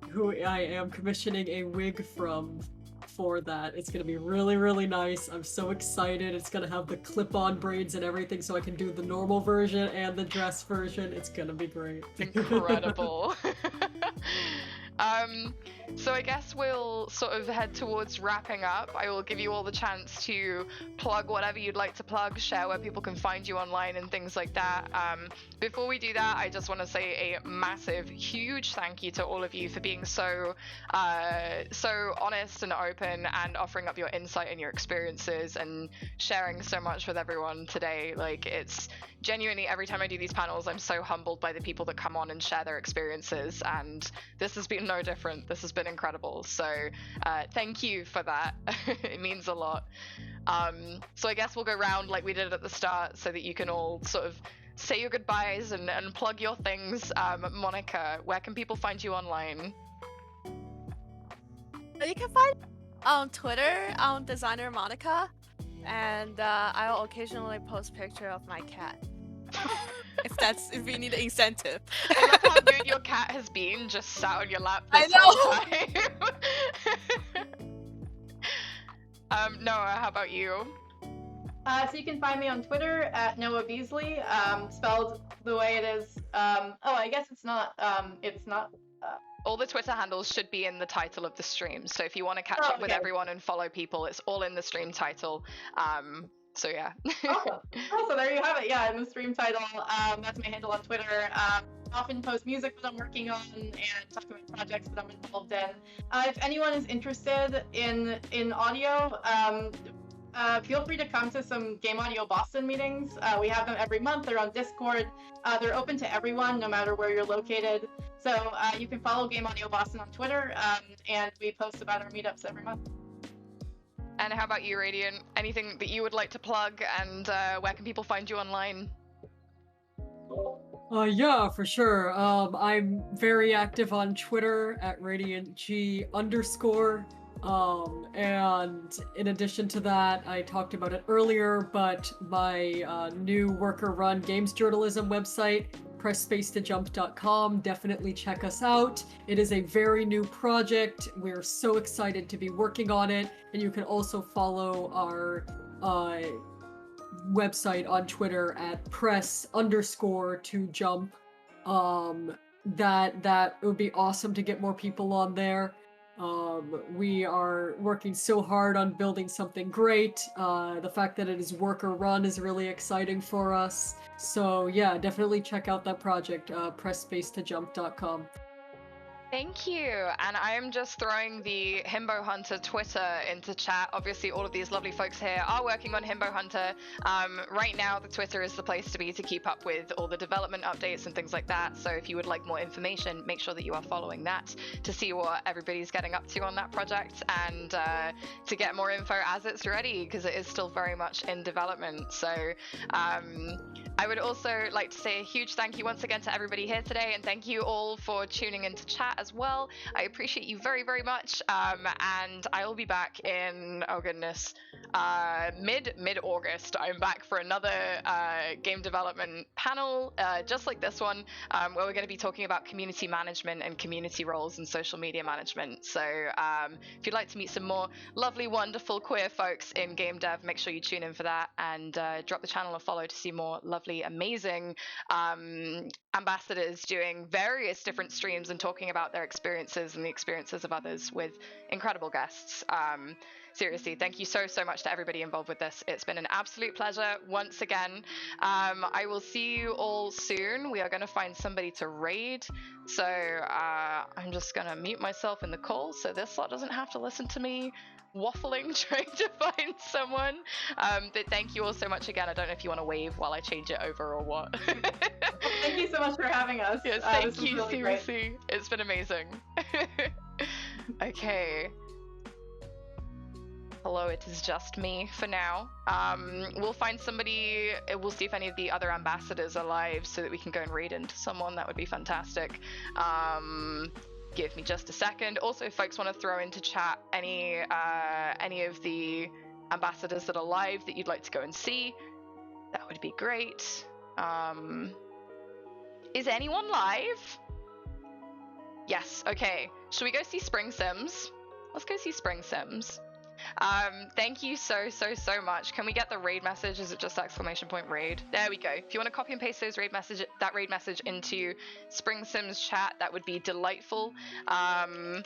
who I am commissioning a wig from for that. It's gonna be really, really nice. I'm so excited. It's gonna have the clip-on braids and everything, so I can do the normal version and the dress version. It's gonna be great. Incredible. So I guess we'll sort of head towards wrapping up. I will give you all the chance to plug whatever you'd like to plug, share where people can find you online and things like that. Before we do that, I just want to say a massive, huge thank you to all of you for being so honest and open and offering up your insight and your experiences and sharing so much with everyone today. Like, it's genuinely, every time I do these panels, I'm so humbled by the people that come on and share their experiences, and this has been no different. This has been incredible. So thank you for that. It means a lot. So I guess we'll go round like we did at the start so that you can all sort of say your goodbyes and plug your things. Monica, where can people find you online? You can find on Twitter on designer Monica, and I'll occasionally post picture of my cat. if we need an incentive. I love how good your cat has been, just sat on your lap I this know. whole time. Noah, how about you? So you can find me on Twitter at Noah Beasley, spelled the way it is. I guess it's not. All the Twitter handles should be in the title of the stream, so if you want to catch up with everyone and follow people, it's all in the stream title. So yeah. Awesome. So there you have it. Yeah, in the stream title, that's my handle on Twitter. I often post music that I'm working on and talk about projects that I'm involved in. If anyone is interested in audio, feel free to come to some Game Audio Boston meetings. We have them every month. They're on Discord. They're open to everyone, no matter where you're located. So you can follow Game Audio Boston on Twitter, and we post about our meetups every month. And how about you, Radiant? Anything that you would like to plug, and where can people find you online? Yeah, for sure. I'm very active on Twitter at RadiantG_. And in addition to that, I talked about it earlier, but my new worker-run games journalism website, pressspacetoJump.com, definitely check us out. It is a very new project. We're so excited to be working on it, and you can also follow our website on Twitter at press_to_jump. That would be awesome to get more people on there. We are working so hard on building something great. The fact that it is worker run is really exciting for us. So yeah, definitely check out that project, pressspacetoJump.com. Thank you. And I am just throwing the Himbo Hunter Twitter into chat. Obviously, all of these lovely folks here are working on Himbo Hunter. Right now, the Twitter is the place to be to keep up with all the development updates and things like that. So if you would like more information, make sure that you are following that to see what everybody's getting up to on that project, and to get more info as it's ready, because it is still very much in development. So I would also like to say a huge thank you once again to everybody here today, and thank you all for tuning into chat as well. I appreciate you very, very much. And I will be back in, oh goodness, mid-August. I'm back for another game development panel, just like this one, where we're going to be talking about community management and community roles and social media management. So if you'd like to meet some more lovely, wonderful queer folks in game dev, make sure you tune in for that, and drop the channel a follow to see more lovely, amazing ambassadors doing various different streams and talking about their experiences and the experiences of others with incredible guests. Seriously, thank you so much to everybody involved with this. It's been an absolute pleasure once again. I will see you all soon. We are going to find somebody to raid. So I'm just going to mute myself in the call so this lot doesn't have to listen to me waffling trying to find someone. But thank you all so much again. I don't know if you want to wave while I change it over or what. Thank you so much for having us. Yes, thank this was you, really seriously. great. It's been amazing. Okay. Hello, it is just me for now. We'll find somebody. We'll see if any of the other ambassadors are live so that we can go and raid into someone. That would be fantastic. Give me just a second. Also, if folks want to throw into chat any of the ambassadors that are live that you'd like to go and see, that would be great. Is anyone live? Yes. Okay. Should we go see Spring Sims? Let's go see Spring Sims. Thank you so much. Can we get the raid message? Is it just !raid? There we go. If you want to copy and paste that raid message into Spring Sims chat, that would be delightful. I'm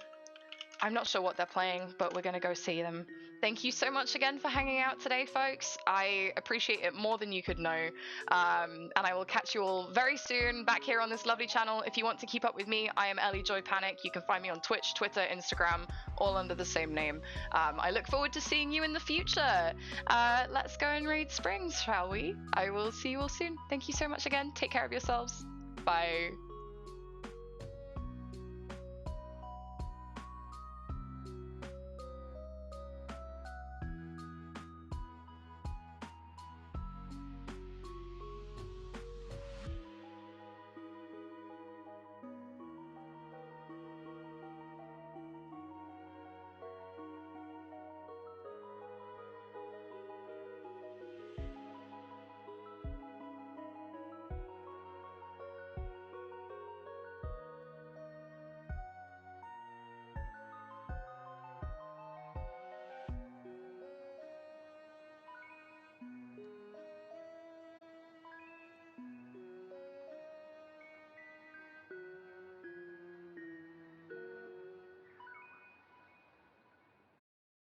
not sure what they're playing, but we're gonna go see them. Thank you so much again for hanging out today, folks. I appreciate it more than you could know. And I will catch you all very soon back here on this lovely channel. If you want to keep up with me, I am Ellie Joy Panic. You can find me on Twitch, Twitter, Instagram, all under the same name. I look forward to seeing you in the future. Let's go and raid Springs, shall we? I will see you all soon. Thank you so much again. Take care of yourselves. Bye.